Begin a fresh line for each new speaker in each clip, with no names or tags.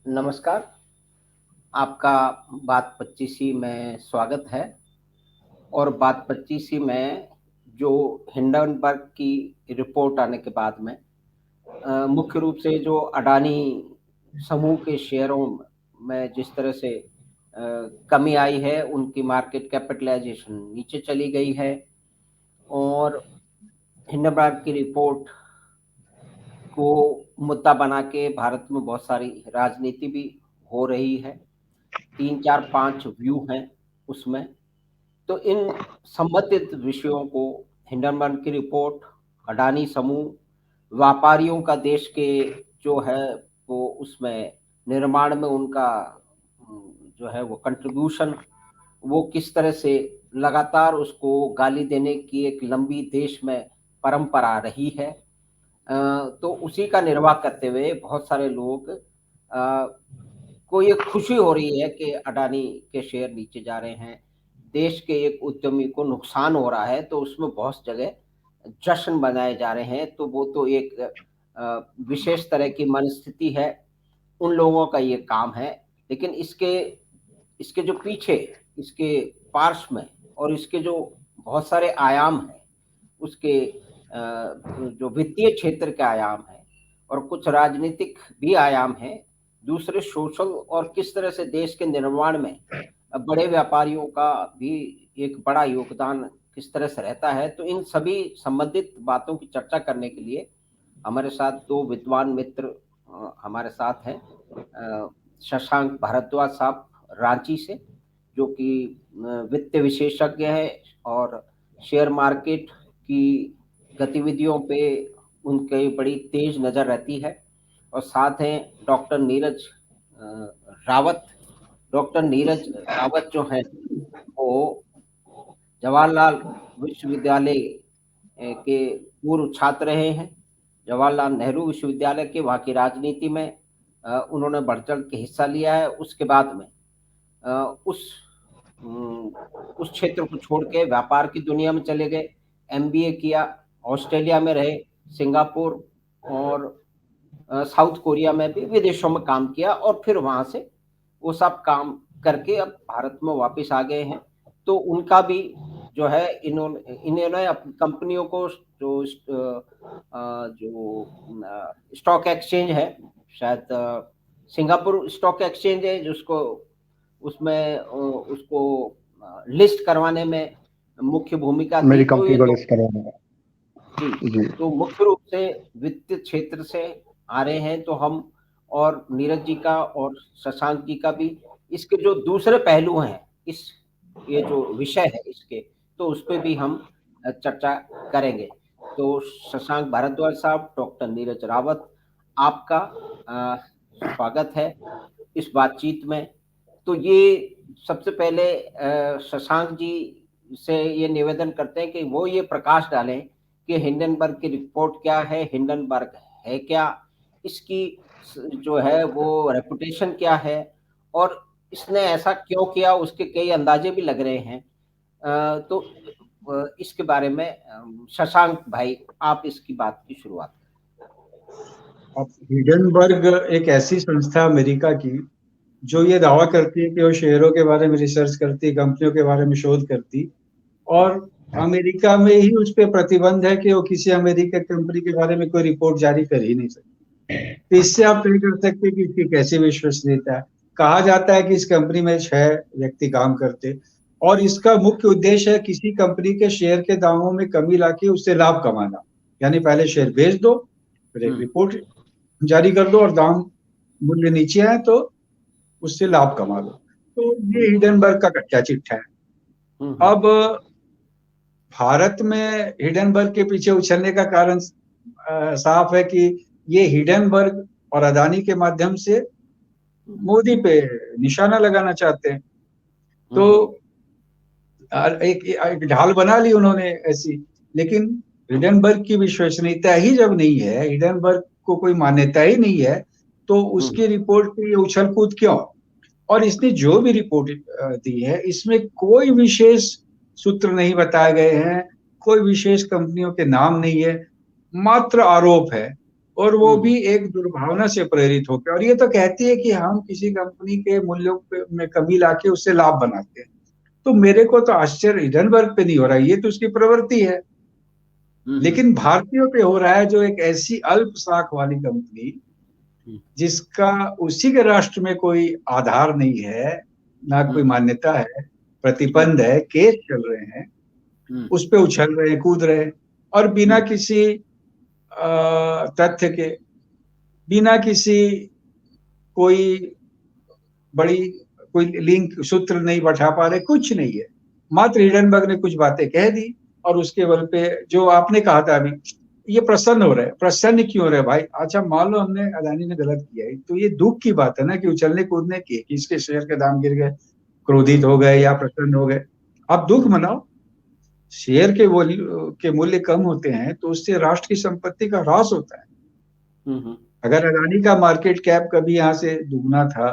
नमस्कार, आपका बात 25 में स्वागत है। और बात 25 में जो हिंडनबर्ग की रिपोर्ट आने के बाद में मुख्य रूप से जो अडानी समूह के शेयरों में जिस तरह से कमी आई है, उनकी मार्केट कैपिटलाइजेशन नीचे चली गई है। और हिंडनबर्ग की रिपोर्ट को मुद्दा बना के भारत में बहुत सारी राजनीति भी हो रही है। 3, 4, 5 व्यू हैं उसमें। तो इन संबंधित विषयों को हिंडनबर्ग की रिपोर्ट, अडानी समूह, व्यापारियों का देश के जो है वो उसमें निर्माण में उनका जो है वो कंट्रीब्यूशन, वो किस तरह से लगातार उसको गाली देने की एक लंबी देश में परंपरा रही है। तो उसी का निर्वाह करते हुए बहुत सारे लोग को ये खुशी हो रही है कि अडानी के शेयर नीचे जा रहे हैं, देश के एक उद्यमी को नुकसान हो रहा है, तो उसमें बहुत जगह जश्न मनाए जा रहे हैं। तो वो तो एक विशेष तरह की मनस्थिति है, उन लोगों का ये काम है। लेकिन इसके इसके जो पीछे, इसके पार्श्व में और इसके जो बहुत सारे आयाम हैं, उसके जो वित्तीय क्षेत्र के आयाम हैं और कुछ राजनीतिक भी आयाम हैं, दूसरे सोशल और किस तरह से देश के निर्माण में बड़े व्यापारियों का भी एक बड़ा योगदान किस तरह से रहता है। तो इन सभी संबंधित बातों की चर्चा करने के लिए हमारे साथ 2 विद्वान मित्र हमारे साथ हैं। शशांक भारद्वाज साहब रांची से, जो कि वित्त विशेषज्ञ है और शेयर मार्केट की गतिविधियों पे उनकी बड़ी तेज नज़र रहती है। और साथ हैं डॉक्टर नीरज रावत। डॉक्टर नीरज रावत जो हैं वो जवाहरलाल विश्वविद्यालय के पूर्व छात्र रहे हैं। जवाहरलाल नेहरू विश्वविद्यालय के वहाँ की राजनीति में उन्होंने बढ़-चढ़ के हिस्सा लिया है। उसके बाद में अ, उस उम, उस क्षेत्र को छोड़ के व्यापार की दुनिया में चले गए, एमबीए किया, ऑस्ट्रेलिया में रहे, सिंगापुर और साउथ कोरिया में भी विदेशों में काम किया और फिर वहाँ से वो सब काम करके अब भारत में वापस आ गए हैं। तो उनका भी जो है इन्होंने अपनी कंपनियों को स्टॉक एक्सचेंज है, शायद सिंगापुर स्टॉक एक्सचेंज है जिसको उसमें उसको लिस्ट करवाने में मुख्य भूमिका थी।
मेरी
तो
कंपनी
ये
को
तो
लिस्ट करवाना है।
जी,
जी।
तो मुख्य रूप से वित्त क्षेत्र से आ रहे हैं। तो हम और नीरज जी का और शशांक जी का भी इसके जो दूसरे पहलू हैं, इस ये जो विषय है इसके, तो उस पे भी हम चर्चा करेंगे। तो शशांक भारद्वाज साहब, डॉक्टर नीरज रावत, आपका स्वागत है इस बातचीत में। तो ये सबसे पहले शशांक जी से ये निवेदन करते हैं कि वो ये प्रकाश डालें कि हिंडनबर्ग की रिपोर्ट क्या है, हिंडनबर्ग है क्या, इसकी जो है वो रेपुटेशन क्या है और इसने ऐसा क्यों किया, उसके कई अंदाजे भी लग रहे हैं। तो इसके बारे में शशांक भाई, आप इसकी बात की शुरुआत करें।
अब हिडनबर्ग एक ऐसी संस्था अमेरिका की जो ये दावा करती है कि वो शेयरों के बारे में रिसर्च करती, कंपनियों के बारे में शोध करती, और अमेरिका में ही उस पे प्रतिबंध है कि वो किसी अमेरिकी कंपनी के बारे में कोई रिपोर्ट जारी कर ही नहीं सकती। तो इससे आप तय कर सकते हैं कि इसकी कैसी विश्वसनीयता है। कहा जाता है कि इस कंपनी में 6 व्यक्ति काम करते और इसका मुख्य उद्देश्य है किसी कंपनी के शेयर के दामों में कमी लाके उससे लाभ कमाना। यानी पहले शेयर बेच दो, फिर एक रिपोर्ट जारी कर दो और दाम मूल्य नीचे आए तो उससे लाभ कमा लो। तो ये हिडनबर्ग का कच्चा चिट्ठा है। अब भारत में हिडनबर्ग के पीछे उछलने का कारण साफ है कि ये हिडनबर्ग और अदानी के माध्यम से मोदी पे निशाना लगाना चाहते हैं। तो एक ढाल बना ली उन्होंने ऐसी। लेकिन हिडनबर्ग की विश्वसनीयता ही जब नहीं है, हिडनबर्ग को कोई मान्यता ही नहीं है, तो उसकी रिपोर्ट पे ये उछल कूद क्यों? और इसने जो भी रिपोर्ट दी है, इसमें कोई विशेष सूत्र नहीं बताए गए हैं, कोई विशेष कंपनियों के नाम नहीं है, मात्र आरोप है और वो भी एक दुर्भावना से प्रेरित होकर, और ये तो कहती है कि हम किसी कंपनी के मूल्यों में कमी लाके उससे लाभ बनाते हैं। तो मेरे को तो आश्चर्य हिडनबर्ग पे नहीं हो रहा है, ये तो उसकी प्रवृत्ति है, लेकिन भारतीयों पे हो रहा है, जो एक ऐसी अल्प साख वाली कंपनी जिसका उसी के राष्ट्र में कोई आधार नहीं है, ना कोई मान्यता है, प्रतिबंध है, केस चल रहे हैं, उस पे उछल रहे हैं, कूद रहे हैं, और बिना किसी तथ्य के, बिना किसी कोई बड़ी कोई लिंक सूत्र नहीं बैठा पा रहे, कुछ नहीं है। मात्र हिडनबर्ग ने कुछ बातें कह दी और उसके बल पे जो आपने कहा था अभी, ये प्रसन्न हो रहे हैं। प्रसन्न क्यों हो रहे भाई? अच्छा मान लो हमने अदानी ने गलत किया है, तो ये दुख की बात है ना कि उछलने कूदने की, कि इसके शेयर के दाम गिर गए, क्रोधित हो गए या प्रसन्न हो गए। आप दुख मनाओ, शेयर के मूल्य कम होते हैं तो उससे राष्ट्र की संपत्ति का ह्रास होता है। अगर अदानी का मार्केट कैप कभी यहाँ से दुगना था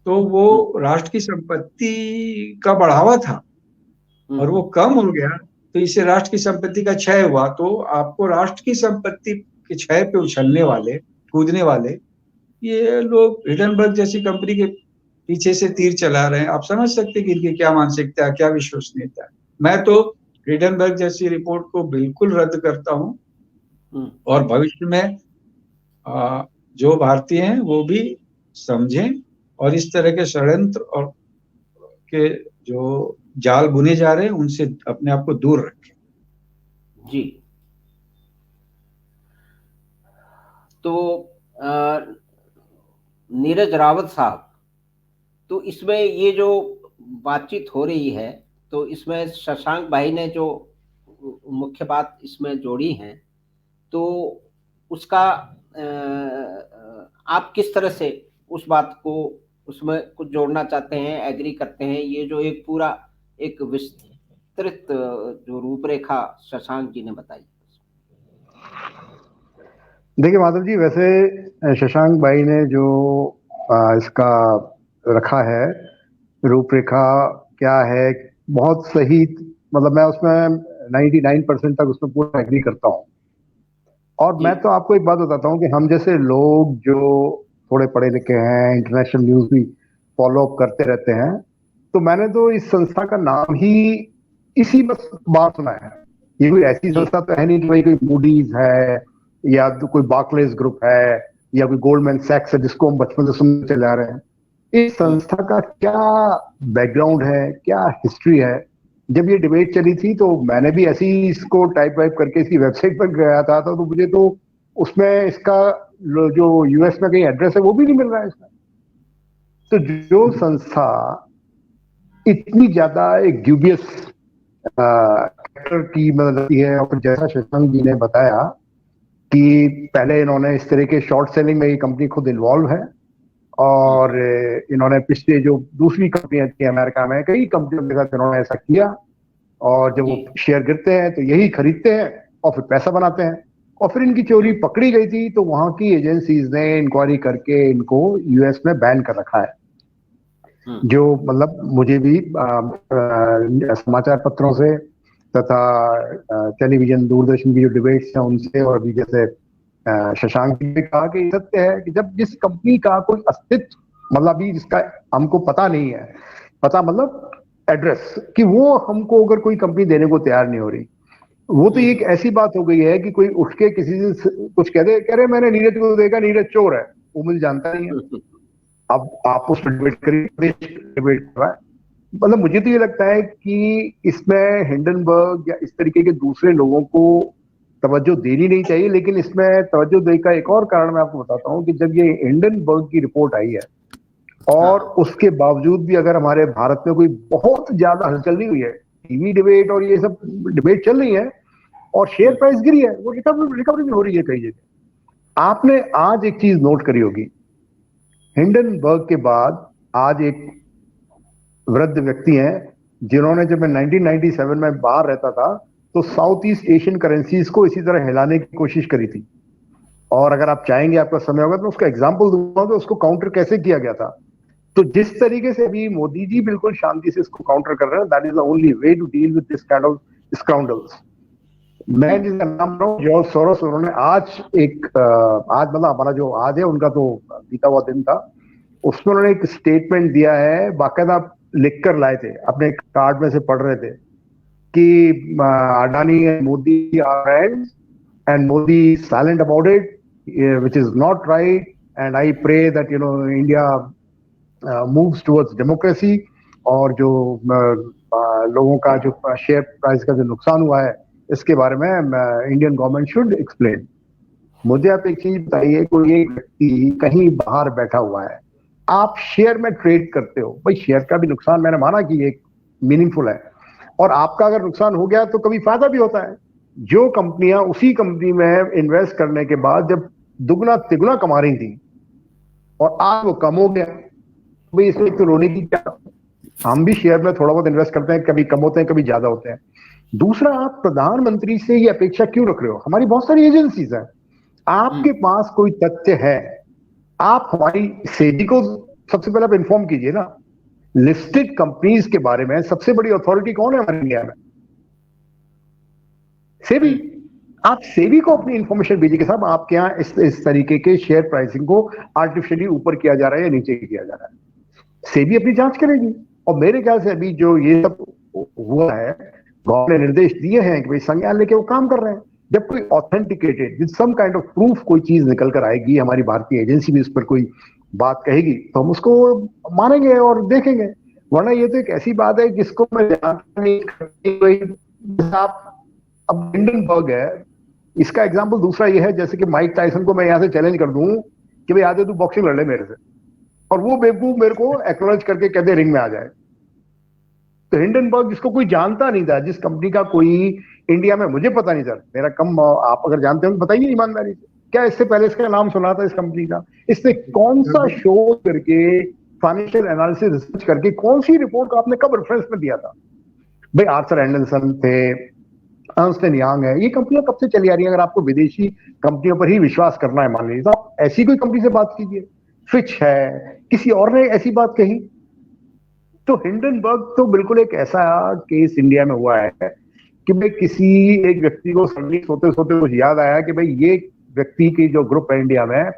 तो वो राष्ट्र की संपत्ति का बढ़ावा था, और वो कम हो गया तो इससे राष्ट्र की संपत्ति का क्षय हुआ। तो आपको राष्ट्र की संपत्ति के क्षय पे उछलने वाले, कूदने वाले ये लोग हिडनबर्ग जैसी कंपनी के पीछे से तीर चला रहे हैं। आप समझ सकते हैं कि इनकी क्या मानसिकता है, क्या विश्वसनीयता है। मैं तो हिडनबर्ग जैसी रिपोर्ट को बिल्कुल रद्द करता हूं, और भविष्य में जो भारतीय हैं वो भी समझें और इस तरह के षड्यंत्र और के जो जाल बुने जा रहे हैं उनसे अपने आप को दूर रखें।
जी, तो नीरज रावत साहब, तो इसमें ये जो बातचीत हो रही है, तो इसमें शशांक भाई ने जो मुख्य बात इसमें जोड़ी है, तो उसका आप किस तरह से उस बात को उसमें कुछ जोड़ना चाहते हैं, एग्री करते हैं? ये जो एक पूरा एक विस्तृत जो रूपरेखा शशांक जी ने बताई।
देखिए माधव जी, वैसे शशांक भाई ने जो इसका रखा है रूपरेखा क्या है, बहुत सही, मतलब मैं उसमें 99% तक उसमें पूरा एग्री करता हूँ। और मैं तो आपको एक बात बताता हूँ कि हम जैसे लोग जो थोड़े पढ़े लिखे हैं, इंटरनेशनल न्यूज भी फॉलो अप करते रहते हैं, तो मैंने तो इस संस्था का नाम ही इसी बस बार सुना है। ये कोई ऐसी संस्था तो है नहीं कि भाई कोई मूडीज है या तो कोई बार्कलेज ग्रुप है या कोई गोल्डमैन सैक्स है जिसको हम बचपन से सुनते चले आ रहे हैं। इस संस्था का क्या बैकग्राउंड है, क्या हिस्ट्री है? जब ये डिबेट चली थी तो मैंने भी ऐसे ही इसको टाइप वाइप करके इसकी वेबसाइट पर गया था, तो मुझे तो उसमें इसका जो यूएस में कहीं एड्रेस है वो भी नहीं मिल रहा है इसमें। तो जो संस्था इतनी ज्यादा एक ड्यूबियस की मतलब है, और जैसा शशांक जी ने बताया कि पहले इन्होंने इस तरह के शॉर्ट सेलिंग में ये कंपनी खुद इन्वॉल्व है, और इन्होंने पिछले जो दूसरी कंपनियां थी अमेरिका में, कई कंपनियों के साथ इन्होंने ऐसा किया, और जब वो शेयर गिरते हैं तो यही खरीदते हैं और फिर पैसा बनाते हैं। और फिर इनकी चोरी पकड़ी गई थी तो वहां की एजेंसीज ने इंक्वायरी करके इनको यूएस में बैन कर रखा है। जो मतलब मुझे भी समाचार पत्रों से तथा टेलीविजन दूरदर्शन की जो डिबेट्स हैं उनसे, और भी जैसे शशांक ने कहा कि सत्य है कि जब जिस कंपनी का कोई अस्तित्व मतलब अभी जिसका हमको पता नहीं है, पता मतलब एड्रेस, कि वो हमको अगर कोई कंपनी देने को तैयार नहीं हो रही, वो तो एक ऐसी बात हो गई है कि कोई उठ के किसी से कुछ कह रहे मैंने नीरज को देखा, नीरज चोर है, वो मुझे जानता नहीं है। अब आप उस पर डिबेट करिए, डिबेट कर रहा है। मतलब मुझे तो ये लगता है कि इसमें हिंडनबर्ग या इस तरीके के दूसरे लोगों को तवज्जो देनी नहीं चाहिए। लेकिन इसमें तवज्जो देने का एक और कारण मैं आपको बताता हूँ कि जब ये हिंडनबर्ग की रिपोर्ट आई है और उसके बावजूद भी अगर हमारे भारत में कोई बहुत ज्यादा हलचल नहीं हुई है, टीवी डिबेट और ये सब डिबेट चल रही है और शेयर प्राइस गिरी है, वो रिकवरी भी हो रही है कई जगह। आपने आज एक चीज नोट करी होगी, हिंडनबर्ग के बाद आज एक वृद्ध व्यक्ति हैं जिन्होंने, जब मैं 1997 में बाहर रहता था तो साउथ ईस्ट एशियन करेंसीज को इसी तरह हिलाने की कोशिश करी थी। और अगर आप चाहेंगे, आपका समय होगा तो उसका एग्जाम्पल दूंगा कि उसको काउंटर कैसे किया गया था। तो जिस तरीके से अभी मोदी जी बिल्कुल शांति से इसको काउंटर कर रहे हैं, that is the only way to deal with this kind of scoundrels. मैं जिसका नाम रहा हूँ जॉर्ज सोरोस, उन्होंने आज मतलब हमारा जो आज है उनका तो बीता हुआ दिन था, उसमें उन्होंने एक स्टेटमेंट दिया है, बाकायदा लिख कर लाए थे, अपने कार्ड में से पढ़ रहे थे कि Adani and Modi are friends and Modi is silent about it, which is not right. And I pray that India moves towards democracy. और जो लोगों का जो शेयर प्राइस का जो नुकसान हुआ है इसके बारे में इंडियन गवर्नमेंट शुड एक्सप्लेन। मुझे आप एक चीज बताइए, कोई एक व्यक्ति कहीं बाहर बैठा हुआ है, आप शेयर में ट्रेड करते हो, भाई शेयर का भी नुकसान मैंने माना कि एक मीनिंगफुल है, और आपका अगर नुकसान हो गया तो कभी फायदा भी होता है। जो कंपनियां उसी कंपनी में इन्वेस्ट करने के बाद जब दुगना तिगुना कमा रही थी और आज वो कम हो गया, भाई इसमें तो रोने की क्या। हम भी शेयर में थोड़ा बहुत इन्वेस्ट करते हैं, कभी कम होते हैं कभी ज्यादा होते हैं। दूसरा, आप प्रधानमंत्री से ये अपेक्षा क्यों रख रहे हो? हमारी बहुत सारी एजेंसीज हैं, आपके पास कोई तथ्य है, आप हमारी सेबी को सबसे पहले आप इन्फॉर्म कीजिए ना। लिस्टेड कंपनीज के बारे में सबसे बड़ी अथॉरिटी कौन है हमारे इंडिया में? सेबी। आप सेबी को अपनी इंफॉर्मेशन भेजिए कि साहब आपके यहाँ इस तरीके के शेयर प्राइसिंग को आर्टिफिशियली ऊपर किया जा रहा है या नीचे किया जा रहा है। सेबी अपनी जांच करेगी, और मेरे ख्याल से अभी जो ये सब हुआ है, गवर्नमेंट ने निर्देश दिए हैं कि भाई संज्ञान लेके वो काम कर रहे हैं। जब कोई authenticated with some kind of proof कोई चीज निकल कर आएगी, हमारी भारतीय एजेंसी भी उस पर कोई बात कहेगी, तो हम उसको मानेंगे और देखेंगे। वरना ये तो एक ऐसी बात है जिसको मैं जानता नहीं। अब हिंडनबर्ग है, इसका एग्जांपल दूसरा ये है जैसे कि माइक टायसन को मैं यहां से चैलेंज कर दूं कि भाई आजा तू बॉक्सिंग लड़ ले मेरे से, और वो बेवकूफ मेरे को एक्नॉलेज करके कहते रिंग में आ जाए। तो हिंडनबर्ग जिसको कोई जानता नहीं था, जिस कंपनी का कोई इंडिया में मुझे पता नहीं था, मेरा कम, आप अगर जानते हो बताइए ईमानदारी से, क्या इससे पहले इसका नाम सुना था इस कंपनी का? इसने कौन सा शोध करके, फाइनेंशियल एनालिसिस रिसर्च करके, कौन सी रिपोर्ट को आपने कब रेफरेंस में दिया था? भाई आर्थर एंडरसन थे, अर्न्स्ट एंड यंग है, ये कंपनियां कब से चली आ रही है? अगर आपको विदेशी कंपनियों पर ही विश्वास करना है मान लीजिए, तो आप ऐसी कोई कंपनी से बात कीजिए। फिच है, किसी और ने ऐसी बात कही? तो हिंडनबर्ग तो बिल्कुल एक ऐसा केस इंडिया में हुआ है कि भाई किसी एक व्यक्ति को सडनली सोते सोते कुछ याद आया कि भाई ये व्यक्ति की जो ग्रुप है इंडिया में,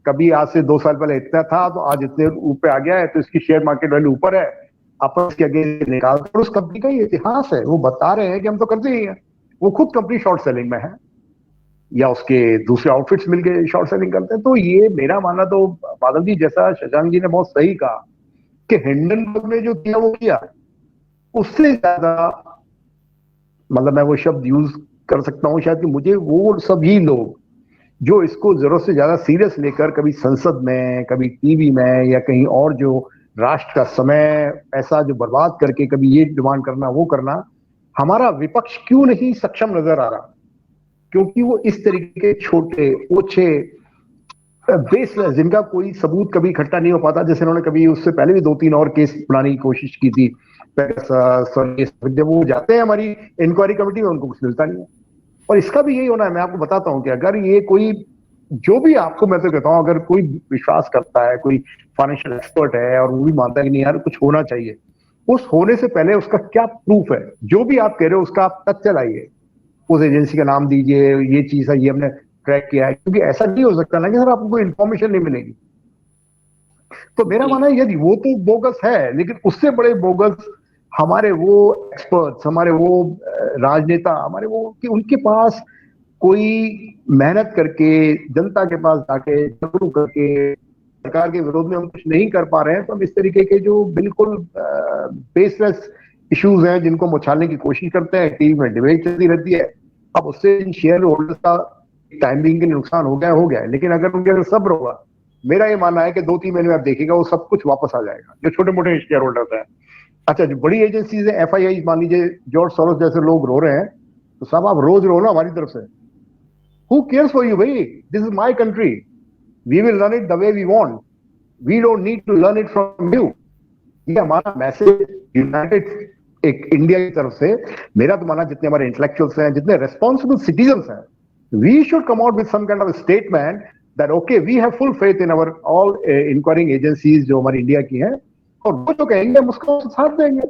कभी आज से 2 साल पहले इतना था तो आज इतने ऊपर आ गया है, तो इसकी शेयर मार्केट वैल्यू ऊपर है, अपन इसके अगेंस्ट निकाल। और उस कंपनी का ये इतिहास है, वो बता रहे हैं कि हम तो करते ही हैं। वो खुद कंपनी शॉर्ट सेलिंग में है, या उसके दूसरे आउटफिट्स मिलके शॉर्ट सेलिंग करते हैं। तो ये मेरा मानना, तो बादल जी जैसा शशांक जी ने बहुत सही कहा कि हिंडनबर्ग ने जो किया वो किया, उससे ज्यादा, मतलब मैं वो शब्द यूज कर सकता हूं शायद कि मुझे वो सभी लोग जो इसको जरूरत से ज्यादा सीरियस लेकर कभी संसद में, कभी टीवी में, या कहीं और जो राष्ट्र का समय ऐसा जो बर्बाद करके कभी ये डिमांड करना वो करना, हमारा विपक्ष क्यों नहीं सक्षम नजर आ रहा? क्योंकि वो इस तरीके के छोटे ओछे बेसलेस, जिनका कोई सबूत कभी इकट्ठा नहीं हो पाता, जैसे उन्होंने कभी उससे पहले भी 2-3 और केस बनाने की कोशिश की थी, जब वो जाते हैं हमारी इंक्वायरी कमेटी में उनको कुछ मिलता नहीं है। और इसका भी यही होना है। मैं आपको बताता हूं कि अगर ये कोई, जो भी आपको मैं तो कहता हूं, अगर कोई विश्वास करता है, कोई फाइनेंशियल एक्सपर्ट है और वो भी मानता है कि नहीं यार कुछ होना चाहिए, उस होने से पहले उसका क्या प्रूफ है, जो भी आप कह रहे हो उसका आप तथ्य लाइए, उस एजेंसी का नाम दीजिए, ये चीज है, ये हमने ट्रैक किया है। क्योंकि ऐसा नहीं हो सकता ना कि सर आपको कोई इंफॉर्मेशन नहीं मिलेगी। तो मेरा मानना है यदि वो तो बोगस है, लेकिन उससे बड़े बोगस हमारे वो एक्सपर्ट्स, हमारे वो राजनेता, हमारे वो कि उनके पास कोई मेहनत करके, जनता के पास जाके झगड़ू करके सरकार के विरोध में हम कुछ नहीं कर पा रहे हैं, तो हम इस तरीके के जो बिल्कुल बेसलेस इश्यूज हैं जिनको मुछालने की कोशिश करते हैं, टीवी में डिबेट चलती रहती है। अब उससे इन शेयर होल्डर्स का टाइमिंग के लिए नुकसान हो गया है, लेकिन अगर उनके अंदर सब्र होगा, मेरा ये मानना है कि 2-3 महीने में आप देखिएगा वो सब कुछ वापस आ जाएगा, जो छोटे मोटे शेयर होल्डर्स हैं। अच्छा, जो बड़ी एजेंसीज है, FII, मान लीजिए जॉर्ज सोरोस जैसे लोग रो रहे हैं, तो साहब आप रोज रो ना हमारी तरफ से। हु केयर्स फॉर यू भाई? This is my country, we will run it the way we want, we don't need to learn it from you. ये हमारा मैसेज यूनाइटेड एक इंडिया की तरफ से, मेरा तो माना जितने हमारे इंटेलेक्चुअल्स हैं, जितने रेस्पॉन्सिबल सिटीजन्स हैं, we should come out with some kind of statement that okay we have full faith in our all inquiring agencies जो हमारी इंडिया की हैं, और वो जो कहेंगे हम उसको साथ देंगे।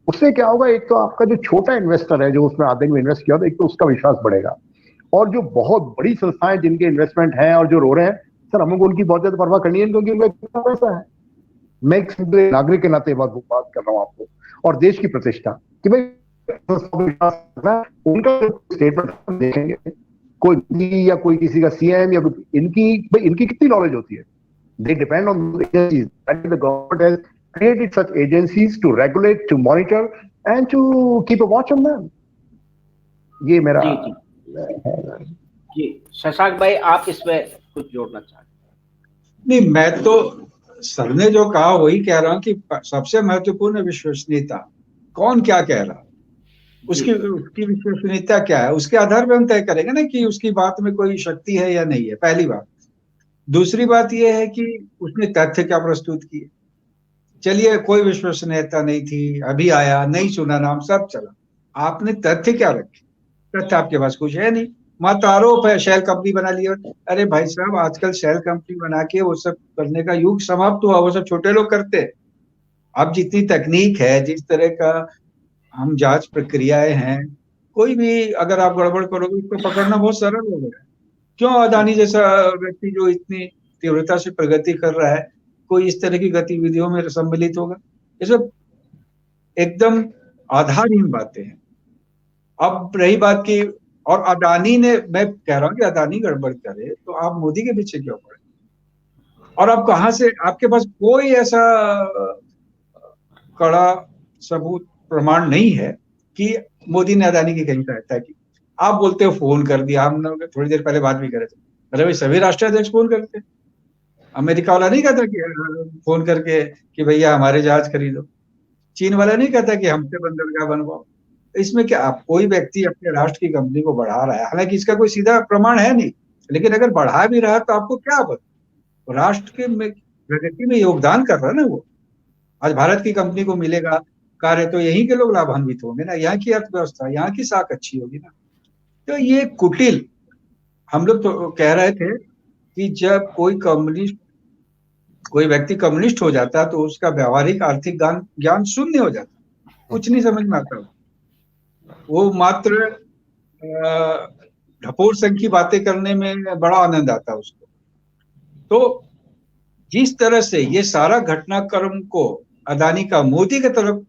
उससे क्या होगा, एक तो आपका जो छोटा इन्वेस्टर है जो उसमें आधे में इन्वेस्ट किया था, एक तो उसका विश्वास बढ़ेगा, और जो बहुत बड़ी संस्थाएं जिनके इन्वेस्टमेंट हैं और जो रो रहे हैं, सर हमको उनकी बहुत ज्यादा परवाह करनी है क्योंकि उनका कितना पैसा है। मैं एक सिंपल नागरिक के नाते बात कर रहा हूँ आपको, और देश की प्रतिष्ठा कि भाई उनका स्टेटमेंट देखेंगे, कोई या कोई किसी का सीएम या इनकी कितनी नॉलेज होती है। They depend on the agencies that the government has created such agencies to regulate, to monitor, and to keep a watch on them. ये मेरा
जी शशांक भाई, आप इसमें कुछ जोड़ना चाहते?
नहीं, मैं तो सर ने जो कहा वही कह रहा हूँ कि सबसे महत्वपूर्ण विश्वसनीयता, कौन क्या कह रहा, उसकी विश्वसनीयता क्या है, उसके आधार पर हम तय करेंगे ना कि उसकी बात में कोई शक्ति है या नहीं है, पहली बात। दूसरी बात यह है कि उसने तथ्य क्या प्रस्तुत किए। चलिए कोई विश्वसनीयता नहीं थी, अभी आया, नहीं सुना नाम, सब चला, आपने तथ्य क्या रखे? तथ्य आपके पास कुछ है नहीं, मात्र आरोप है, शेल कंपनी बना लिया। अरे भाई साहब, आजकल शेल कंपनी बना के वो सब करने का युग समाप्त हुआ, वो सब छोटे लोग करते। अब जितनी तकनीक है, जिस तरह का हम जांच प्रक्रियाएं हैं, कोई भी अगर आप गड़बड़ करोगे उसको पकड़ना बहुत सरल हो गया है। क्यों अदानी जैसा व्यक्ति जो इतनी तीव्रता से प्रगति कर रहा है, कोई इस तरह की गतिविधियों में सम्मिलित होगा? ये सब एकदम आधारहीन बातें हैं। अब रही बात की, और अदानी ने, मैं कह रहा हूं कि अदानी गड़बड़ करे तो आप मोदी के पीछे क्यों पड़े? और आप कहां से, आपके पास कोई ऐसा कड़ा सबूत प्रमाण नहीं है कि मोदी ने अदानी की कहीं सहायता की। आप बोलते हो फोन कर दिया, हम लोग थोड़ी देर पहले बात भी करे थे, अरे भाई सभी राष्ट्राध्यक्ष फोन करते, अमेरिका वाला नहीं कहता कि फोन करके कि भैया हमारे जहाज खरीदो, चीन वाला नहीं कहता कि हमसे बंदरगाह बनवाओ। इसमें क्या, आप कोई व्यक्ति अपने राष्ट्र की कंपनी को बढ़ा रहा है, हालांकि इसका कोई सीधा प्रमाण है नहीं, लेकिन अगर बढ़ा भी रहा तो आपको क्या पता, राष्ट्र के प्रगति में योगदान कर रहा है ना वो। आज भारत की कंपनी को मिलेगा कार्य तो यहीं के लोग लाभान्वित होंगे ना, यहाँ की अर्थव्यवस्था, यहाँ की साख अच्छी होगी ना। तो ये कुटिल, हम लोग तो कह रहे थे कि जब कोई व्यक्ति कम्युनिस्ट हो जाता है तो उसका व्यवहारिक आर्थिक ज्ञान शून्य हो जाता है, कुछ नहीं समझ में आता, वो मात्र ढपोर संघ की बातें करने में बड़ा आनंद आता है उसको। तो जिस तरह से ये सारा घटनाक्रम को अदानी का मोदी की तरफ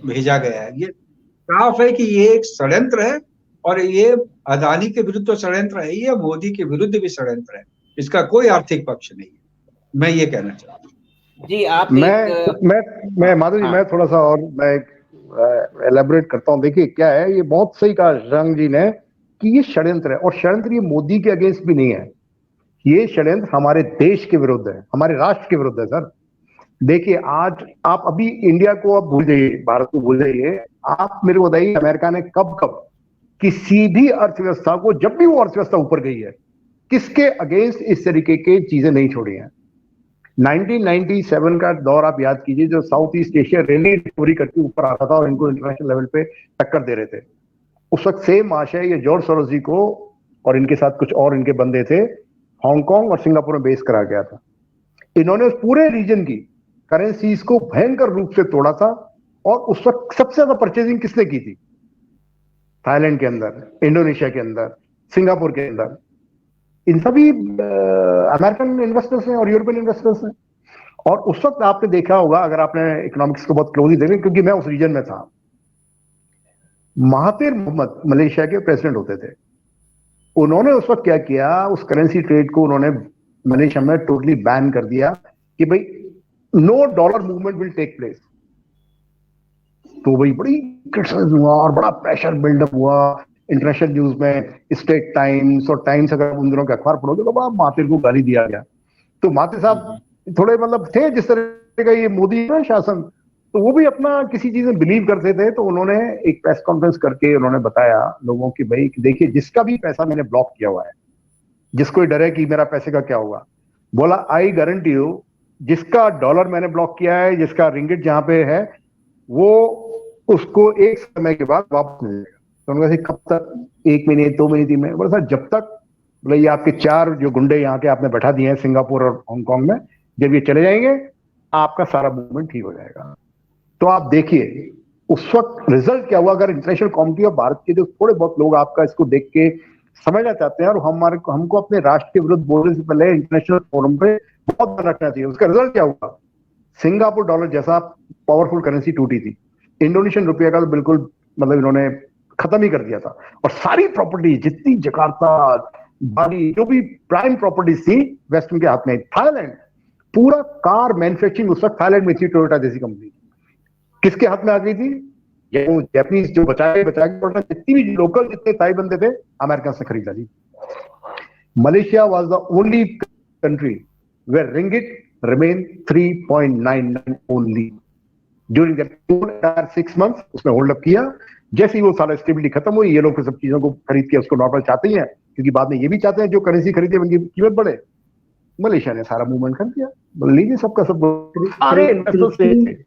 भेजा गया है, ये साफ है कि ये एक षड्यंत्र है, और ये अदानी के विरुद्ध तो षड्यंत्र है, ये मोदी के विरुद्ध भी षड्यंत्र है, इसका कोई आर्थिक पक्ष नहीं है, मैं ये कहना चाहता हूँ।
जी आप
मैं माधव जी, मैं थोड़ा सा और मैं एलेबोरेट करता हूँ। देखिए क्या है, ये बहुत सही कहा रंग जी ने कि ये षड्यंत्र है, और षड्यंत्र ये मोदी के अगेंस्ट भी नहीं है, ये षड्यंत्र हमारे देश के विरुद्ध है, हमारे राष्ट्र के विरुद्ध है। सर देखिए, आज आप अभी इंडिया को आप भूल जाइए, भारत को भूल जाइए, आप मेरे को बताइए अमेरिका ने कब किसी भी अर्थव्यवस्था को, जब भी वो अर्थव्यवस्था ऊपर गई है, किसके अगेंस्ट इस तरीके के चीजें नहीं छोड़ी हैं। 1997 का दौर आप याद कीजिए, जो south east Asia rally recovery करके ऊपर आता था और इनको इंटरनेशनल लेवल पे टक्कर दे रहे थे। उस वक्त सेम आशय ये जॉर्ज सोरोस जी को और इनके साथ कुछ और इनके बंदे थे, हांगकांग और सिंगापुर में बेस करा गया था। इन्होंने उस पूरे रीजन की करेंसीज को भयंकर रूप से तोड़ा था, और उस वक्त सबसे ज्यादा परचेजिंग किसने की थी? थाईलैंड के अंदर, इंडोनेशिया के अंदर, सिंगापुर के अंदर, इन सभी अमेरिकन इन्वेस्टर्स हैं और यूरोपियन इन्वेस्टर्स हैं। और उस वक्त आपने देखा होगा, अगर आपने इकोनॉमिक्स को बहुत क्लोजली देखें, क्योंकि मैं उस रीजन में था, महातिर मोहम्मद मलेशिया के प्रेसिडेंट होते थे। उन्होंने उस वक्त क्या किया, उस करेंसी ट्रेड को उन्होंने मलेशिया में टोटली बैन कर दिया कि भाई no dollar movement will take place. तो भाई बड़ी क्रिटिसिज्म हुआ और बड़ा प्रेशर बिल्डअप हुआ इंटरनेशनल न्यूज में, स्टेट टाइम्स और टाइम्स, अगर उन दिनों के अखबार पढ़ोगे तो बड़ा महातिर को गाली दिया गया। तो महातिर साहब थोड़े मतलब थे जिस तरह का ये मोदी का शासन, तो वो भी अपना किसी चीज में बिलीव करते थे। तो उन्होंने एक प्रेस कॉन्फ्रेंस करके उन्होंने बताया लोगों की, भाई देखिए जिसका भी पैसा मैंने ब्लॉक किया हुआ है, जिसको डर है कि मेरा पैसे का क्या होगा, बोला आई गारंटी यू, जिसका डॉलर मैंने ब्लॉक किया है, जिसका रिंगिट जहां पे है, वो उसको एक समय के बाद वापस मिलेगा। तो उन्होंने कहा कब तक? 1 महीने, 2 महीने, 3 महीने। बोला सर जब तक, बोले ये आपके 4 जो गुंडे यहाँ के आपने बैठा दिए हैं सिंगापुर और हांगकांग में, जब ये चले जाएंगे आपका सारा मूवमेंट ठीक हो जाएगा। तो आप देखिए उस वक्त रिजल्ट क्या हुआ। अगर इंटरनेशनल कम्युनिटी और भारत के जो थोड़े बहुत लोग आपका इसको देख के समझना चाहते हैं और हमको अपने राष्ट्र के विरुद्ध बोलने से पहले इंटरनेशनल फोरम पे बहुत ध्यान रखना चाहिए। उसका रिजल्ट क्या हुआ? सिंगापुर डॉलर जैसा पावरफुल करेंसी टूटी थी, इंडोनेशियन रुपये का तो बिल्कुल मतलब इन्होंने खत्म ही कर दिया था। और सारी प्रॉपर्टी जितनी जकार्ता, बाली, जो भी प्राइम प्रॉपर्टीज थी वेस्टर्न के हाथ में। थाईलैंड, पूरा कार मैन्युफैक्चरिंग उस वक्त थाईलैंड में थी, टोयोटा जैसी कंपनी किसके हाथ में आ गई थी? ये वो जैपनीज जो बचा के जितनी भी लोकल जितने थाई बंदे थे अमेरिका से खरीदा ली। Malaysia was the only country where ringgit remain 3.99 only during that 6 months. उसने होल्ड अप किया। जैसे ही वो सारा स्टेबिलिटी खत्म हुई, ये लोग फिर सब चीजों को खरीद के उसको नॉर्मल चाहते ही हैं, क्योंकि बाद में ये भी चाहते हैं जो करेंसी खरीदे उनकी कीमत बढ़े। मलेशिया ने सारा मूवमेंट कर दिया। बोल लीजिए सबका सब सारे इन्वेस्टर्स।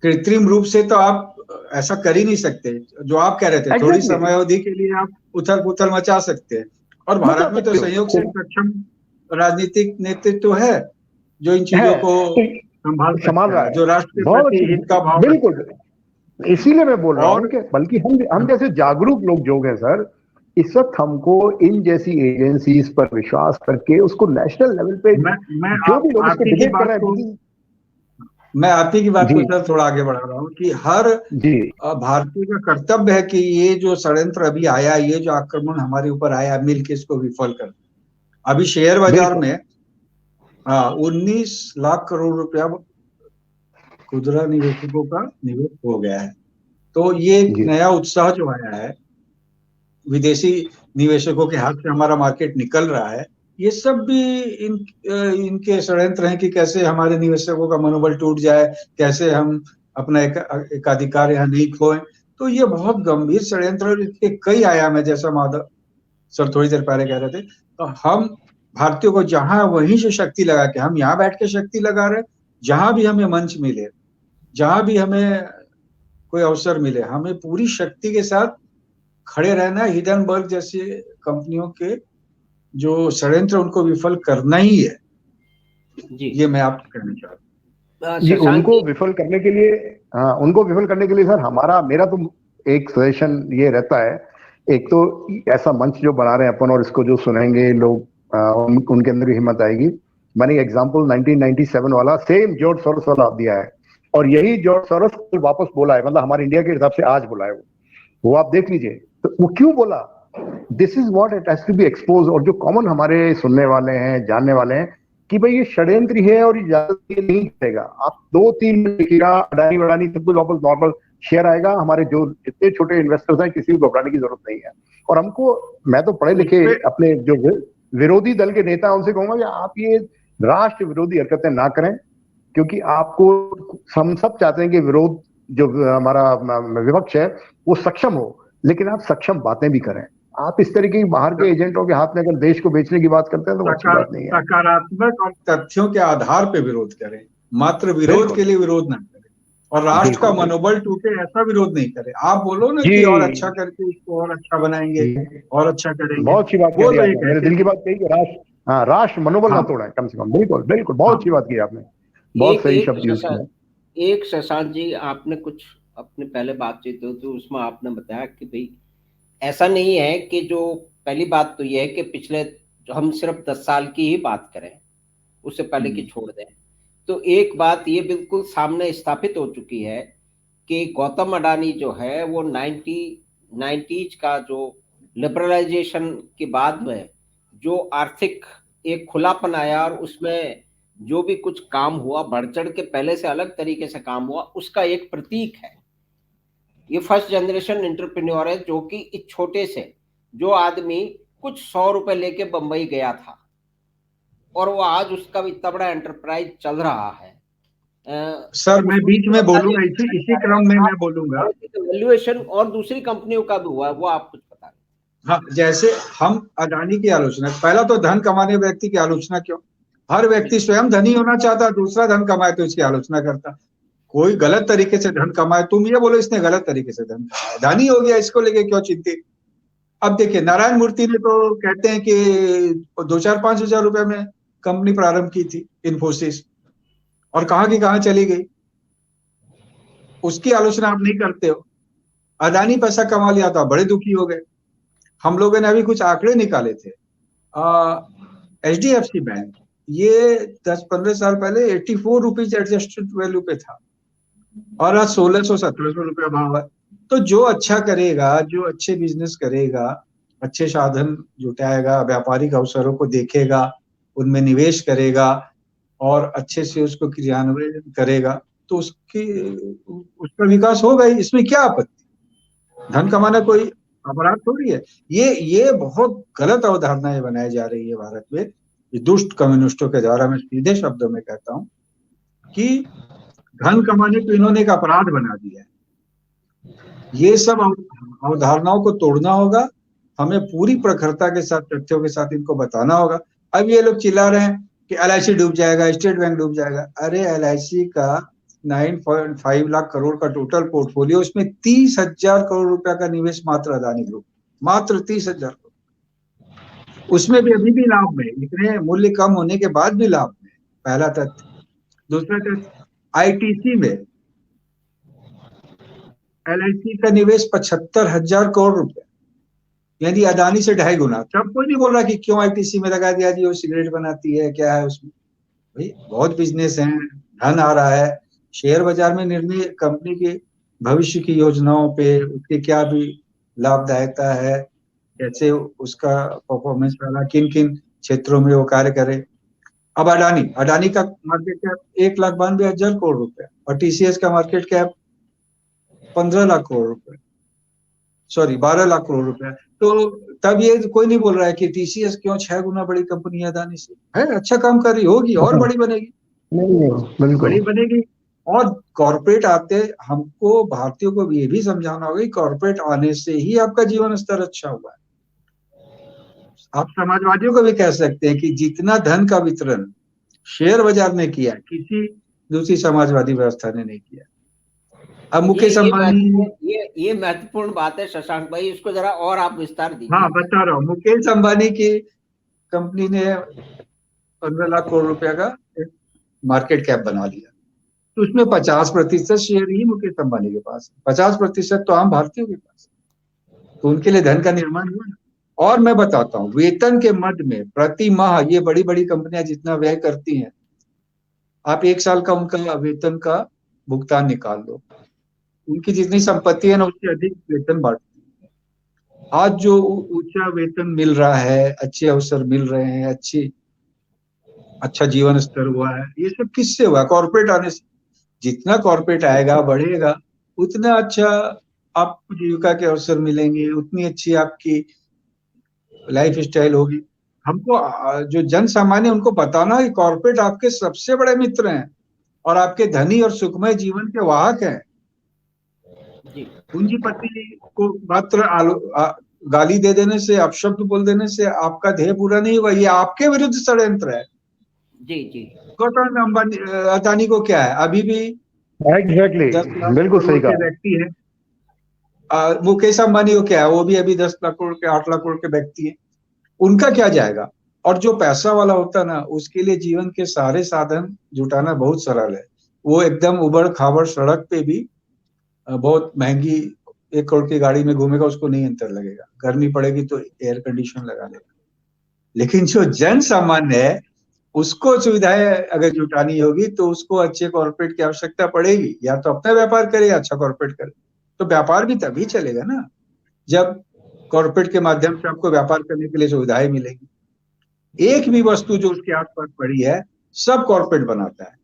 कृत्रिम रूप से तो आप ऐसा कर ही नहीं सकते। जो आप कह रहे थे, थोड़ी समय अवधि के लिए आप उथल पुथल मचा सकते हैं। और भारत में तो संयोग से सक्षम राजनीतिक नेतृत्व है जो इन चीजों को संभाल रहा है, जो राष्ट्र के प्रति हित का भाव।
बिल्कुल, इसीलिए मैं बोल रहा हूँ कि बल्कि हम जैसे जागरूक लोग जो हैं सर, इस वक्त हमको इन जैसी एजेंसीज पर विश्वास करके उसको नेशनल लेवल पे जो भी लोग इसको डिबेट कर रहे हैं,
मैं आप ही की बात को सर थोड़ा आगे बढ़ा रहा हूँ कि हर भारतीय का कर्तव्य है कि ये जो षड्यंत्र अभी आया, ये जो आक्रमण हमारे ऊपर आया, मिलकर इसको विफल कर। अभी शेयर बाजार में 19 लाख करोड़ रुपया खुदरा निवेशकों का निवेश हो गया है। तो ये एक नया उत्साह जो आया है, विदेशी निवेशकों के हाथ से हमारा मार्केट निकल रहा है। ये सब भी इनके षड्यंत्र हैं कि कैसे हमारे निवेशकों का मनोबल टूट जाए, कैसे हम अपना एकाधिकार यहाँ नहीं खोएं। तो ये बहुत गंभीर षड्यंत्र और इसके कई आयाम है, जैसा माधव सर थोड़ी देर पहले कह रहे थे। तो हम भारतीयों को जहां वहीं से शक्ति लगा के, हम यहाँ बैठ के शक्ति लगा रहे, जहां भी हमें मंच मिले, जहां भी हमें कोई अवसर मिले, हमें पूरी शक्ति के साथ खड़े रहना। हिडनबर्ग जैसी कंपनियों के जो षड्यंत्र उनको विफल करना ही है जी। ये मैं आपको कहना चाहता हूँ
जी। उनको विफल करने के लिए उनको विफल करने के लिए सर मेरा तो एक सजेशन ये रहता है, एक तो ऐसा मंच जो बना रहे हैं अपन और इसको जो सुनेंगे लोग, उनके अंदर भी हिम्मत आएगी। मैंने एग्जांपल 1997 वाला सेम जॉर्ज सोरोस वाला दिया है, और यही जॉर्ज सोरोस वापस बोला है, मतलब हमारे इंडिया के हिसाब से आज बोला है वो आप देख लीजिए। तो वो क्यों बोला? This is what it has to be expose. और जो कॉमन हमारे सुनने वाले हैं, जानने वाले हैं कि भाई ये षड्यंत्र है और ये ज्यादा नहीं करेगा। आप 2-3 देखिएगा, अडानी वडानी सब कुछ वापस नॉर्मल शेयर आएगा। हमारे जो जितने छोटे इन्वेस्टर्स हैं, किसी को घबराने की जरूरत नहीं है। और हमको, मैं तो पढ़े लिखे अपने जो विरोधी दल के नेता उनसे कहूंगा कि आप ये राष्ट्र विरोधी हरकतें ना करें, क्योंकि आपको, हम सब चाहते हैं कि विरोध जो हमारा विपक्ष है वो सक्षम हो, लेकिन आप सक्षम बातें भी करें। आप इस तरीके की बाहर के एजेंटों के हाथ में अगर देश को बेचने की बात करते हैं तो अच्छी बात नहीं है।
सकारात्मक और तथ्यों के आधार पे विरोध करें, मात्र विरोध के लिए विरोध ना करें, और राष्ट्र का मनोबल टूटे ऐसा विरोध नहीं करें। आप बोलो ना कि और अच्छा करके इसको और अच्छा बनाएंगे और अच्छा करेंगे,
बहुत अच्छी बात कही आपने, मेरे दिल की बात कही कि राष्ट्र मनोबल ना तोड़े कम से कम। बिल्कुल बिल्कुल, बहुत अच्छी बात की आपने, बहुत सही शब्द यूज किया।
एक शशांक जी, आपने कुछ अपने पहले बातचीत हुई तो उसमें आपने बताया कि भाई ऐसा नहीं है कि जो पहली बात तो यह है कि पिछले हम सिर्फ 10 साल की ही बात करें, उससे पहले की छोड़ दें। तो एक बात ये बिल्कुल सामने स्थापित हो चुकी है कि गौतम अडानी जो है वो 90s का जो लिबरलाइजेशन के बाद में जो आर्थिक एक खुलापन आया और उसमें जो भी कुछ काम हुआ, बढ़ चढ़ के पहले से अलग तरीके से काम हुआ, उसका एक प्रतीक है। ये फर्स्ट जनरेशन एंटरप्रेन्योर है, जो कि इस छोटे से जो आदमी कुछ 100 रुपए लेके बंबई गया था और वो आज उसका इतना बड़ा एंटरप्राइज चल रहा है।
सर मैं बीच में बोलूंगा, इसी क्रम में मैं बोलूंगा,
वैल्यूएशन और दूसरी कंपनियों का भी हुआ है, वो आप कुछ बता रहे।
हाँ, जैसे हम अडानी की आलोचना, पहला तो धन कमाने व्यक्ति की आलोचना क्यों? हर व्यक्ति स्वयं धनी होना चाहता, दूसरा धन कमाए तो इसकी आलोचना करता। कोई गलत तरीके से धन कमाए, तुम ये बोलो इसने गलत तरीके से धन कमाया, धनी हो गया, इसको लेके क्यों चिंतित? अब देखिए, नारायण मूर्ति ने तो कहते हैं कि 2-4-5 हजार रुपए में कंपनी प्रारंभ की थी इन्फोसिस, और कहाँ की कहाँ चली गई। उसकी आलोचना आप नहीं करते हो। अदानी पैसा कमा लिया तो आप बड़े दुखी हो गए। हम लोगों ने अभी कुछ आंकड़े निकाले थे, HDFC बैंक ये 10-15 साल पहले 84 रुपीज एडजस्टेड वैल्यू पे था और आज 1600-1700 रुपया भाव है। तो जो अच्छा करेगा, जो अच्छे बिजनेस करेगा, अच्छे साधन जुटाएगा, व्यापारिक अवसरों को देखेगा, उनमें निवेश करेगा और अच्छे से उसको क्रियान्वयन करेगा तो उसका विकास होगा ही। इसमें क्या आपत्ति? धन कमाना कोई अपराध थोड़ी है। ये बहुत गलत अवधारणाएं बनाई जा रही है भारत में, ये दुष्ट कम्युनिस्टों के द्वारा। मैं सीधे शब्दों में कहता हूं कि धन कमाने को इन्होंने एक अपराध बना दिया है। ये सब अवधारणाओं को तोड़ना होगा, हमें पूरी प्रखरता के साथ, तथ्यों के साथ इनको बताना होगा। अब ये लोग चिल्ला रहे हैं कि LIC डूब जाएगा, स्टेट बैंक डूब जाएगा। अरे LIC का 9.5 लाख करोड़ का टोटल पोर्टफोलियो, उसमें 30,000 करोड़ रुपया का निवेश मात्र अदानी ग्रुप, मात्र 30,000 करोड़। उसमें भी अभी भी लाभ में, इतने मूल्य कम होने के बाद भी लाभ में, पहला तथ्य। दूसरा तथ्य, ITC में LIC का निवेश 75,000 करोड़ रुपया, यानी अदानी से 2.5 गुना। तब कोई नहीं बोल रहा कि क्यों ITC में लगा दिया जी, वो सिगरेट बनाती है, क्या है उसमें। भाई बहुत बिजनेस है, धन आ रहा है। शेयर बाजार में निर्णय कंपनी के भविष्य की योजनाओं पे, उसके क्या भी लाभदायकता है, कैसे उसका परफॉर्मेंस वाला, किन किन क्षेत्रों में वो कार्य करे। अब अडानी का मार्केट कैप 1,92,000 करोड़ रुपया और TCS का मार्केट कैप 15 लाख करोड़ रुपए, सॉरी 12 लाख करोड़ रुपया। तो तब ये कोई नहीं बोल रहा है कि TCS क्यों 6 गुना बड़ी कंपनी है अदानी से। है, अच्छा काम कर रही होगी और बड़ी बनेगी, बड़ी बनेगी। और कॉर्पोरेट आते, हमको भारतीयों को ये भी समझाना होगा कि कॉर्पोरेट आने से ही आपका जीवन स्तर अच्छा हुआ है। आप समाजवादियों को भी कह सकते हैं कि जितना धन का वितरण शेयर बाजार ने किया, किसी दूसरी समाजवादी व्यवस्था ने नहीं किया। अब मुकेश अंबानी,
ये महत्वपूर्ण बात है शशांक भाई, इसको जरा और आप विस्तार दीजिए।
हाँ बता रहा हूँ, मुकेश अंबानी की कंपनी ने 15 लाख करोड़ रुपया का मार्केट कैप बना लिया, तो उसमें 50% शेयर ही मुकेश अंबानी के पास है, 50% तो आम भारतीयों के पास है। तो उनके लिए धन का निर्माण हुआ। और मैं बताता हूँ, वेतन के मद में प्रति माह ये बड़ी बड़ी कंपनियां जितना व्यय करती हैं, आप 1 साल का उनका वेतन का भुगतान निकाल दो, उनकी जितनी संपत्ति है ना, उससे अधिक वेतन बांटती है। आज जो ऊंचा वेतन मिल रहा है, अच्छे अवसर मिल रहे हैं, अच्छा जीवन स्तर हुआ है, ये सब किससे हुआ? कॉर्पोरेट आने से। जितना कॉर्पोरेट आएगा, बढ़ेगा, उतना अच्छा आपको जीविका के अवसर मिलेंगे, उतनी अच्छी आपकी लाइफ स्टाइल होगी। हमको जो जन सामान्य, उनको बताना कि कॉर्पोरेट आपके सबसे बड़े मित्र हैं और आपके धनी और सुखमय जीवन के वाहक हैं। पूंजीपति को मात्र गाली दे देने से, अपशब्द बोल देने से आपका ध्येय पूरा नहीं हुआ, ये आपके विरुद्ध षड्यंत्र है।
जी
गौतम अंबानी, अदानी को क्या है, अभी भी
एग्जैक्टली, बिल्कुल सही कहा,
व्यक्ति है। मुकेश अंबानी को क्या है, वो भी अभी 10 लाख करोड़ के, 8 लाख करोड़ के व्यक्ति है। उनका क्या जाएगा? और जो पैसा वाला होता है ना, उसके लिए जीवन के सारे साधन जुटाना बहुत सरल है। वो एकदम उबड़ खाबड़ सड़क पे भी बहुत महंगी 1 करोड़ की गाड़ी में घूमेगा, उसको नहीं अंतर लगेगा। गर्मी पड़ेगी तो एयर कंडीशन लगा लेगा। लेकिन जो जन सामान्य है, उसको सुविधाएं अगर जुटानी होगी तो उसको अच्छे कॉर्पोरेट की आवश्यकता पड़ेगी। या तो अपना व्यापार करे या अच्छा कॉर्पोरेट करे। तो व्यापार भी तभी चलेगा ना जब कॉर्पोरेट के माध्यम से आपको व्यापार करने के लिए सुविधाएं मिलेगी। एक भी वस्तु जो उसके आसपास पड़ी है, सब कॉर्पोरेट बनाता है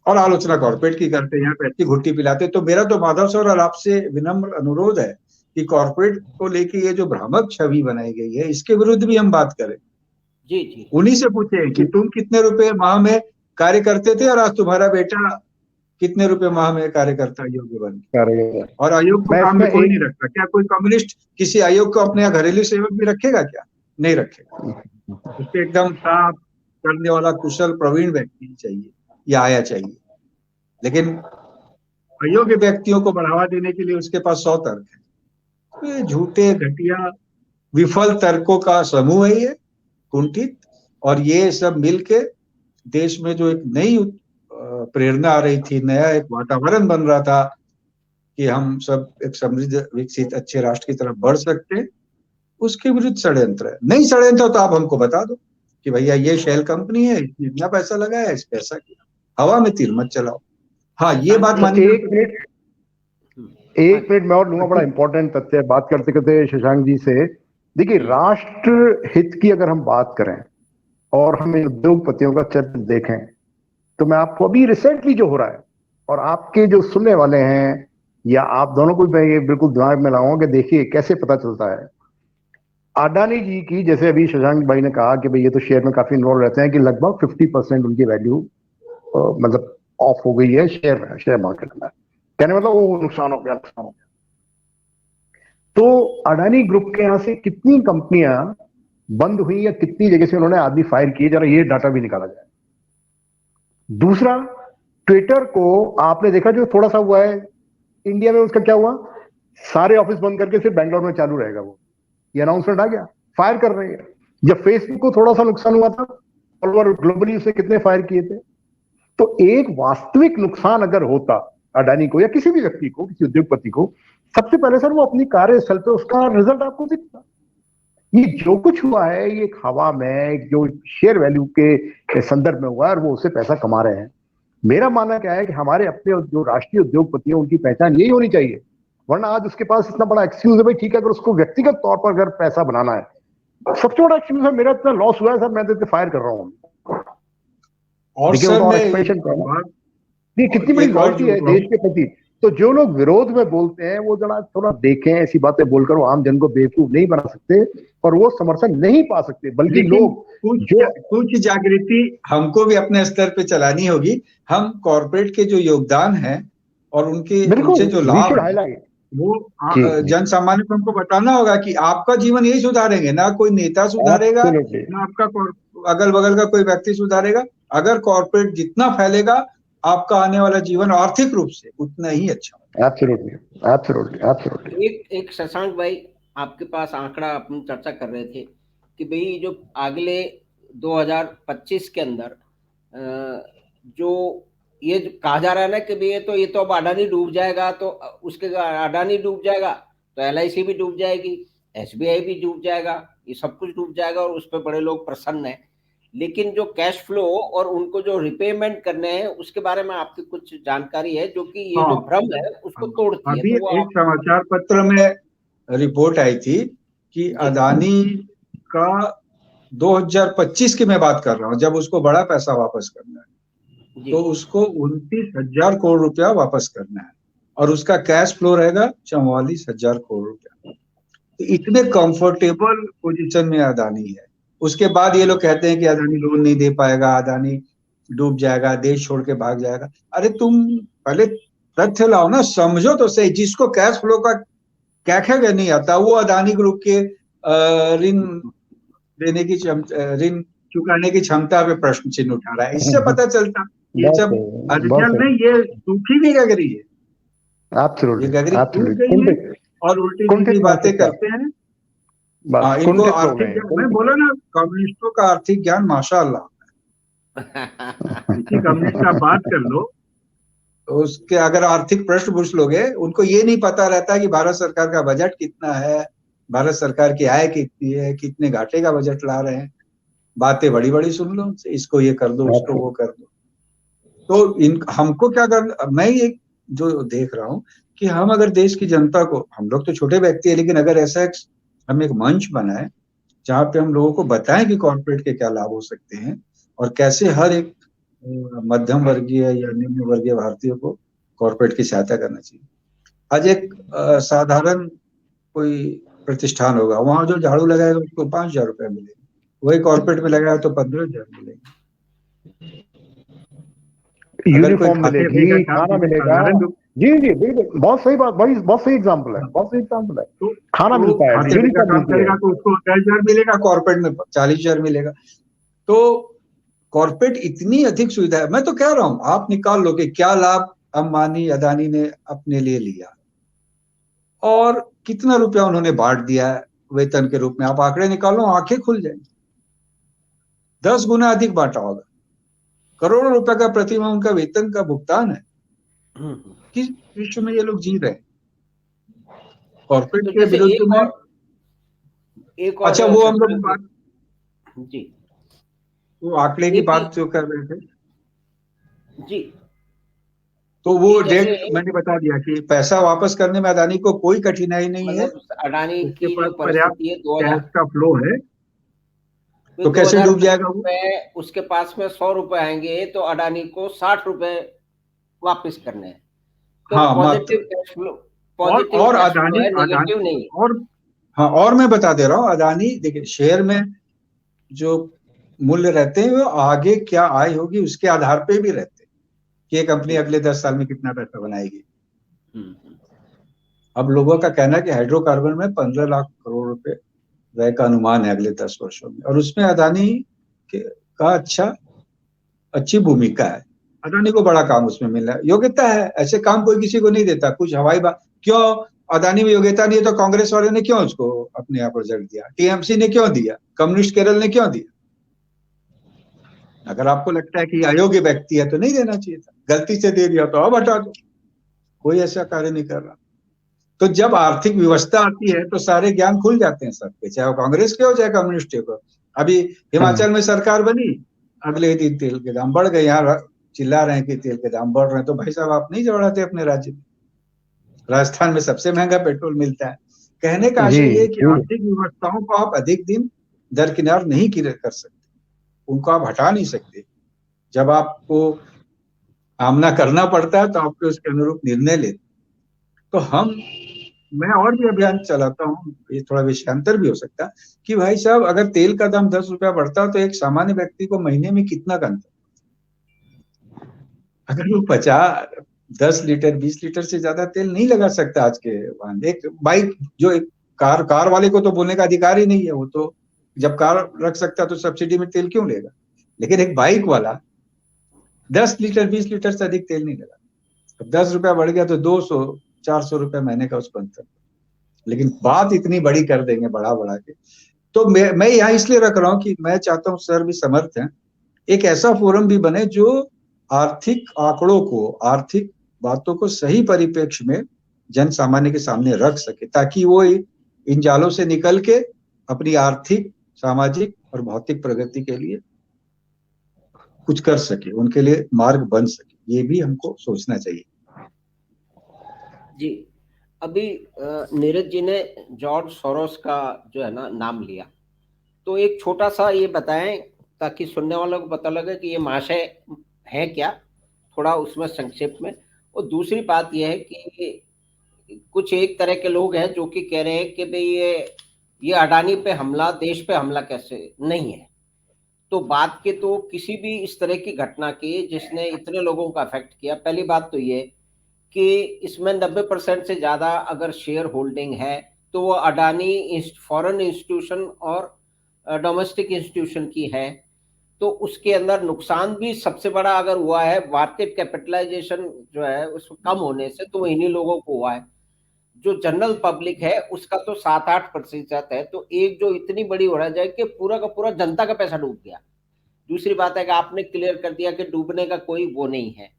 और आलोचना कॉर्पोरेट की करते हैं, यहाँ पैसे घुट्टी पिलाते। तो मेरा तो माधव सर और आपसे विनम्र अनुरोध है कि कॉर्पोरेट को लेके ये जो भ्रामक छवि बनाई गई है, इसके विरुद्ध भी हम बात करें।
जी
उन्हीं से पूछे कि तुम कितने रुपए माह में कार्य करते थे और आज तुम्हारा बेटा कितने रुपए माह में कार्य करता है योग्य बन। और आयोग को काम में कोई नहीं रखता। क्या कोई कम्युनिस्ट किसी आयोग को अपने घरेलू सेवक भी रखेगा? क्या नहीं रखेगा। उसको एकदम साफ करने वाला कुशल प्रवीण व्यक्ति चाहिए या आया चाहिए। लेकिन अयोग्य व्यक्तियों को बढ़ावा देने के लिए उसके पास 100 तर्क है। ये झूठे, घटिया, विफल तर्कों का समूह है ये, कुंठित। और ये सब मिलके देश में जो एक नई प्रेरणा आ रही थी, नया एक वातावरण बन रहा था कि हम सब एक समृद्ध विकसित अच्छे राष्ट्र की तरफ बढ़ सकते हैं, उसके विरुद्ध षड्यंत्र है। नहीं षड्यंत्र तो आप हमको बता दो कि भैया ये शेल कंपनी है, इसने इतना पैसा लगाया, इस पैसा किया, हवा में तीर मत चलाओ। हाँ, ये बात मानी।
एक मिनट मैं और लूंगा, बड़ा इंपॉर्टेंट तथ्य है बात करते करते शशांक जी से। देखिए, राष्ट्र हित की अगर हम बात करें और हम उद्योगपतियों का चरित्र देखें, तो मैं आपको अभी रिसेंटली जो हो रहा है, और आपके जो सुनने वाले हैं या आप दोनों को मैं ये बिल्कुल दिमाग में लाऊंगा कि देखिए कैसे पता चलता है। अडानी जी की, जैसे अभी शशांक भाई ने कहा कि भाई ये तो शेयर में काफी इन्वॉल्व रहते हैं, कि लगभग 50% उनकी वैल्यू मतलब ऑफ हो गई है शेयर मार्केट में। कहने मतलब वो नुकसान हो गया। तो अडानी ग्रुप के यहां से कितनी कंपनियां बंद हुई या कितनी जगह से उन्होंने आदमी फायर किए, जरा ये डाटा भी निकाला जाए। दूसरा, ट्विटर को आपने देखा जो थोड़ा सा हुआ है इंडिया में, उसका क्या हुआ, सारे ऑफिस बंद करके सिर्फ बैंगलोर में चालू रहेगा, वो ये अनाउंसमेंट आ गया, फायर कर रहे हैं। जब फेसबुक को थोड़ा सा नुकसान हुआ था, फॉलोअर ग्लोबली उसे कितने फायर किए थे। तो एक वास्तविक नुकसान अगर होता अडानी को या किसी भी व्यक्ति को, किसी उद्योगपति को, सबसे पहले सर वो अपनी कार्यस्थल पे उसका रिजल्ट आपको दिखता। ये जो कुछ हुआ है ये एक हवा में, जो शेयर वैल्यू के संदर्भ में हुआ है, और वो उससे पैसा कमा रहे हैं। मेरा मानना क्या है कि हमारे अपने जो राष्ट्रीय उद्योगपति हैं उनकी पहचान यही होनी चाहिए, वरना आज उसके पास इतना बड़ा एक्सक्यूज है। भाई ठीक है, अगर उसको व्यक्तिगत तौर पर अगर पैसा बनाना है, सबसे बड़ा एक्सक्यूज है मेरा इतना लॉस हुआ है सर, मैं तो फायर कर रहा हूँ।
और सर मैं
ये कितनी बड़ी लॉयल्टी है देश के प्रति। तो जो लोग विरोध में बोलते हैं वो जरा थोड़ा देखें, ऐसी बातें बोलकर वो आम जन को बेवकूफ नहीं बना सकते और वो समर्थन नहीं पा सकते, बल्कि लोग
कुछ जागृति हमको भी अपने स्तर पे चलानी होगी। हम कॉर्पोरेट के जो योगदान है और उनके जो लाभ है, वो जन सामान्य को हमको बताना होगा कि आपका जीवन यही सुधारेंगे, ना कोई नेता सुधारेगा, ना आपका अगल बगल का कोई व्यक्ति सुधारेगा। अगर कॉर्पोरेट जितना फैलेगा, आपका आने वाला जीवन आर्थिक रूप से उतना ही अच्छा।
एब्सोल्युटली।
एक शशांक भाई, आपके पास आंकड़ा अपन चर्चा कर रहे थे कि भाई जो अगले 2025 के अंदर जो ये कहा जा रहा है ना कि भाई ये तो अब अडानी डूब जाएगा, तो उसके अडानी डूब जाएगा तो LIC भी डूब जाएगी, SBI भी डूब जाएगा, ये सब कुछ डूब जाएगा और उस पर बड़े लोग प्रसन्न हैं। लेकिन जो कैश फ्लो और उनको जो रिपेमेंट करने हैं उसके बारे में आपकी कुछ जानकारी है, जो कि ये जो भ्रम है उसको तोड़ती है।
अभी एक समाचार पत्र में रिपोर्ट आई थी कि अडानी का 2025 की मैं बात कर रहा हूँ, जब उसको बड़ा पैसा वापस करना है, तो उसको 29,000 करोड़ रुपया वापस करना है और उसका कैश फ्लो रहेगा 44,000 करोड़ रुपया। तो इतने कंफर्टेबल पोजीशन में अडानी है। उसके बाद ये लोग कहते हैं कि अडानी लोन नहीं दे पाएगा, अडानी डूब जाएगा, देश छोड़ के भाग जाएगा। अरे तुम पहले तथ्य लाओ ना, समझो तो सही। जिसको कैश फ्लो का क्या नहीं आता, वो अडानी ग्रुप के ऋण देने की ऋण चुकाने की क्षमता पे प्रश्न चिन्ह उठा रहा है। इससे पता चलता ये सब अध्ययन में ये सूखी भी गगरी है, ये गगरी सूख गई है और उल्टी सीधी बातें करते हैं। इनको आर्थिक, मैं बोला ना, कम्युनिस्टों का आर्थिक ज्ञान माशाअल्लाह। किसी कम्युनिस्ट का बात कर लो तो उसके अगर आर्थिक प्रश्न पूछ लोगे, उनको ये नहीं पता रहता कि भारत सरकार का बजट कितना है, भारत सरकार की आय कितनी है, कितने घाटे का बजट ला रहे हैं। बातें बड़ी बड़ी सुन लो, इसको ये कर दो, उसको वो कर दो। तो हमको क्या करना, मैं एक जो देख रहा हूँ कि हम अगर देश की जनता को, हम लोग तो छोटे व्यक्ति है, लेकिन अगर ऐसा हम एक मंच बनाए जहाँ पे हम लोगों को बताएं कि कॉर्पोरेट के क्या लाभ हो सकते हैं और कैसे हर एक मध्यम वर्गीय या निम्न वर्गीय भारतीय को कॉर्पोरेट की सहायता करना चाहिए। आज एक साधारण कोई प्रतिष्ठान होगा, वहां जो झाड़ू लगाएगा उसको 5,000 रुपया मिलेगा, वही कॉर्पोरेट में लगाया तो 15,000 मिलेगा।
यूनिफॉर्म मिलेगी, खाना मिलेगा। जी बिल्कुल, बहुत सही बात, बहुत सही एग्जांपल है, बहुत सही एग्जांपल है। तो खाना मिलता है,
काम करेगा तो उसको 10,000 मिलेगा, कॉर्पोरेट में 40,000 मिलेगा। तो कॉर्पोरेट इतनी अधिक सुविधा है। मैं तो कह रहा हूं, आप निकाल लो कि क्या लाभ अंबानी अडानी ने अपने लिए लिया और कितना रुपया उन्होंने बांट दिया है वेतन के रूप में। आप आंकड़े निकालो, आंखें खुल जाएंगी। 10 गुना अधिक बांटा होगा, करोड़ों रुपए का प्रतिमाह उनका वेतन का भुगतान है। किस विश्व में ये लोग जी रहे हैं? कॉर्पोरेट
तो
के
जैसे
विरुद्ध में।
एक और
अच्छा, वो हम लोग बात,
जी,
वो आंकड़े की
एक
बात जो कर रहे थे,
जी,
तो वो
कि जैसे
डेट मैंने बता दिया कि पैसा वापस करने में अदानी को कोई कठिनाई नहीं है।
मतलब अडानी
उसके
की जो
पास पर्याप्त
परिस्थिति है
कैश का फ्लो है, तो
दो
कैसे
हजार
डूब जाएगा वो?
रुपए उसके पास में 100 रुपए आएंगे तो अडानी को 60 रुपए वापस करने हैं। तो
हाँ, मात्र।
पॉजिटिव कैश फ्लो, पॉजिटिव
और
कैश फ्लो
अदानी
है,
अदानी
नेगेटिव नहीं।
और हाँ, और मैं बता दे रहा हूँ, अदानी देखिए शेयर में जो मूल्य रहते हैं वो आगे क्या आय होगी उसके आधार पे भी रहते हैं कि ये कंपनी अगले 10 साल में कितना पैसा बनाएगी। अब लोगों का कहना है कि हाइड्रोकार्बन में 15 लाख करोड़ रुपए व्यय का अनुमान है अगले 10 वर्षों में, और उसमें अदानी का अच्छी भूमिका है। अदानी को बड़ा काम उसमें मिल रहा है, योग्यता है, ऐसे काम कोई किसी को नहीं देता। कुछ हवाई बात क्यों, अदानी में योग्यता नहीं है तो कांग्रेस वाले ने क्यों उसको अपने यहाँ प्रोजेक्ट दिया, टीएमसी ने क्यों दिया, कम्युनिस्ट केरल ने क्यों दिया? अगर आपको लगता है कि अयोग्य व्यक्ति है तो नहीं देना चाहिए था, गलती से दे दिया तो अब हटा दो। कोई ऐसा कार्य नहीं कर रहा। तो जब आर्थिक व्यवस्था आती है तो सारे ज्ञान खुल जाते हैं सबके, चाहे वो कांग्रेस के हो चाहे कम्युनिस्ट के हो। अभी हिमाचल में सरकार बनी, अगले दिन तेल के दाम बढ़ गए। यहाँ चिल्ला रहे हैं कि तेल के दाम बढ़ रहे हैं, तो भाई साहब आप नहीं बढ़ाते अपने राज्य में? राजस्थान में सबसे महंगा पेट्रोल मिलता है। कहने का आशय ये कि आर्थिक व्यवस्थाओं को आप अधिक दिन दरकिनार नहीं कर सकते, उनको आप हटा नहीं सकते। जब आपको सामना करना पड़ता है तो आपको उसके अनुरूप निर्णय लेते। तो मैं और भी अभियान चलाता हूँ, ये थोड़ा विषयांतर भी हो सकता है कि भाई साहब अगर तेल का दाम 10 रुपया बढ़ता तो एक सामान्य व्यक्ति को महीने में कितना गंता, अगर वो 10 लीटर 20 लीटर से ज्यादा तेल नहीं लगा सकता आज के वाहन। एक बाइक, जो एक कार वाले को तो बोलने का अधिकार ही नहीं है, वो तो जब कार रख सकता तो सब्सिडी में तेल क्यों लेगा? लेकिन एक बाइक वाला 10 लीटर 20 लीटर से अधिक तेल नहीं लगा। 10 रुपया बढ़ गया तो 200-400 रुपया महीने का उस पर अंतर। लेकिन बात इतनी बड़ी कर देंगे बढ़ा के। तो मैं यहाँ इसलिए रख रहा हूँ कि मैं चाहता हूँ सर भी समर्थ हैं, एक ऐसा फोरम भी बने जो आर्थिक आंकड़ों को, आर्थिक बातों को सही परिप्रेक्ष्य में जन सामान्य के सामने रख सके, ताकि वो इन जालों से निकल के अपनी आर्थिक, सामाजिक और भौतिक प्रगति के लिए कुछ कर सके, उनके लिए मार्ग बन सके। ये भी हमको सोचना चाहिए।
जी, अभी नीरज जी ने जॉर्ज सोरोस का जो है ना नाम लिया, तो एक छोटा सा ये बताएं ताकि सुनने वालों को पता लगे कि ये महाशय है क्या, थोड़ा उसमें संक्षेप में। और दूसरी बात यह है कि कुछ एक तरह के लोग हैं जो कि कह रहे हैं कि भाई ये अडानी पे हमला, देश पे हमला कैसे नहीं है। तो बात के तो किसी भी इस तरह की घटना की जिसने इतने लोगों का अफेक्ट किया, पहली बात तो ये कि इसमें 90% से ज्यादा अगर शेयर होल्डिंग है तो वो अडानी फॉरेन इंस्टीट्यूशन और डोमेस्टिक इंस्टीट्यूशन की है। तो उसके अंदर नुकसान भी सबसे बड़ा अगर हुआ है मार्केट कैपिटलाइजेशन जो है उसको कम होने से, तो इन्हीं लोगों को हुआ है। जो जनरल पब्लिक है उसका तो 7-8% है। तो एक जो इतनी बड़ी हो रहा है कि पूरा का पूरा जनता का पैसा डूब गया। दूसरी बात है कि आपने क्लियर कर दिया कि डूबने का कोई वो नहीं है।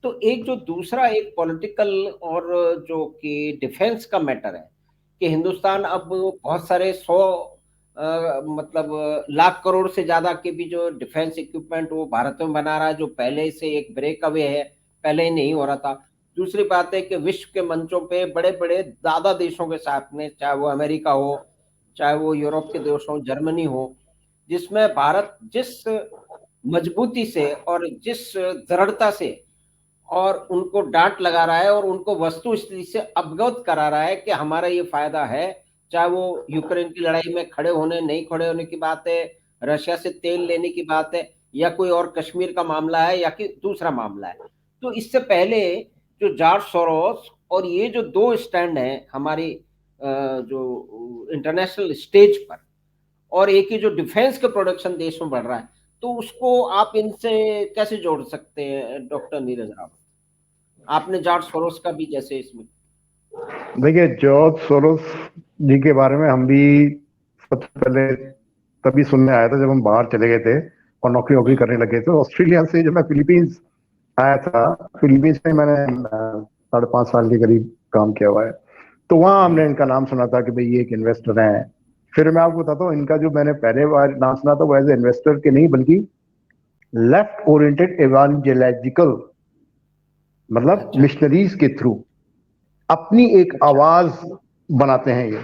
तो एक जो दूसरा एक पॉलिटिकल और जो कि डिफेंस का मैटर है कि हिंदुस्तान अब बहुत सारे 100 मतलब लाख करोड़ से ज्यादा के भी जो डिफेंस इक्विपमेंट वो भारत में बना रहा है, जो पहले से एक ब्रेक अवे है, पहले ही नहीं हो रहा था। दूसरी बात है कि विश्व के मंचों पे बड़े बड़े दादा देशों के साथ में, चाहे वो अमेरिका हो, चाहे वो यूरोप के देश हो, जर्मनी हो, जिसमें भारत जिस मजबूती से और जिस दृढ़ता से और उनको डांट लगा रहा है और उनको वस्तु स्थिति से अवगत करा रहा है कि हमारा ये फायदा है, चाहे वो यूक्रेन की लड़ाई में खड़े होने नहीं खड़े होने की बात है, रशिया से तेल लेने की बात है, या कोई और कश्मीर का मामला है, या कि दूसरा मामला है। तो इससे पहले जो जॉर्ज सोरोस और ये जो दो स्टैंड हैं हमारी जो इंटरनेशनल स्टेज पर, और एक ही जो डिफेंस के प्रोडक्शन देश में बढ़ रहा है, तो उसको आप इनसे कैसे जोड़ सकते हैं डॉक्टर नीरज राव? आपने जॉर्ज सोरोस का भी जैसे इसमें।
देखिए, जॉर्ज सोरोस जी के बारे में हम भी सबसे पहले तभी सुनने आया था जब हम बाहर चले गए थे और नौकरी करने लगे थे। ऑस्ट्रेलिया से जब मैं फिलीपींस आया था, फिलीपींस में मैंने 5.5 साल के करीब काम किया हुआ है। तो वहां हमने इनका नाम सुना था कि भाई ये एक इन्वेस्टर हैं। फिर मैं आपको बताता हूँ, इनका जो मैंने पहले बार नाम सुना था वो एज ए इन्वेस्टर के नहीं, बल्कि लेफ्ट ओरिएंटेड एवांजेलिकल, मतलब मिशनरीज के थ्रू अपनी एक आवाज बनाते हैं। ये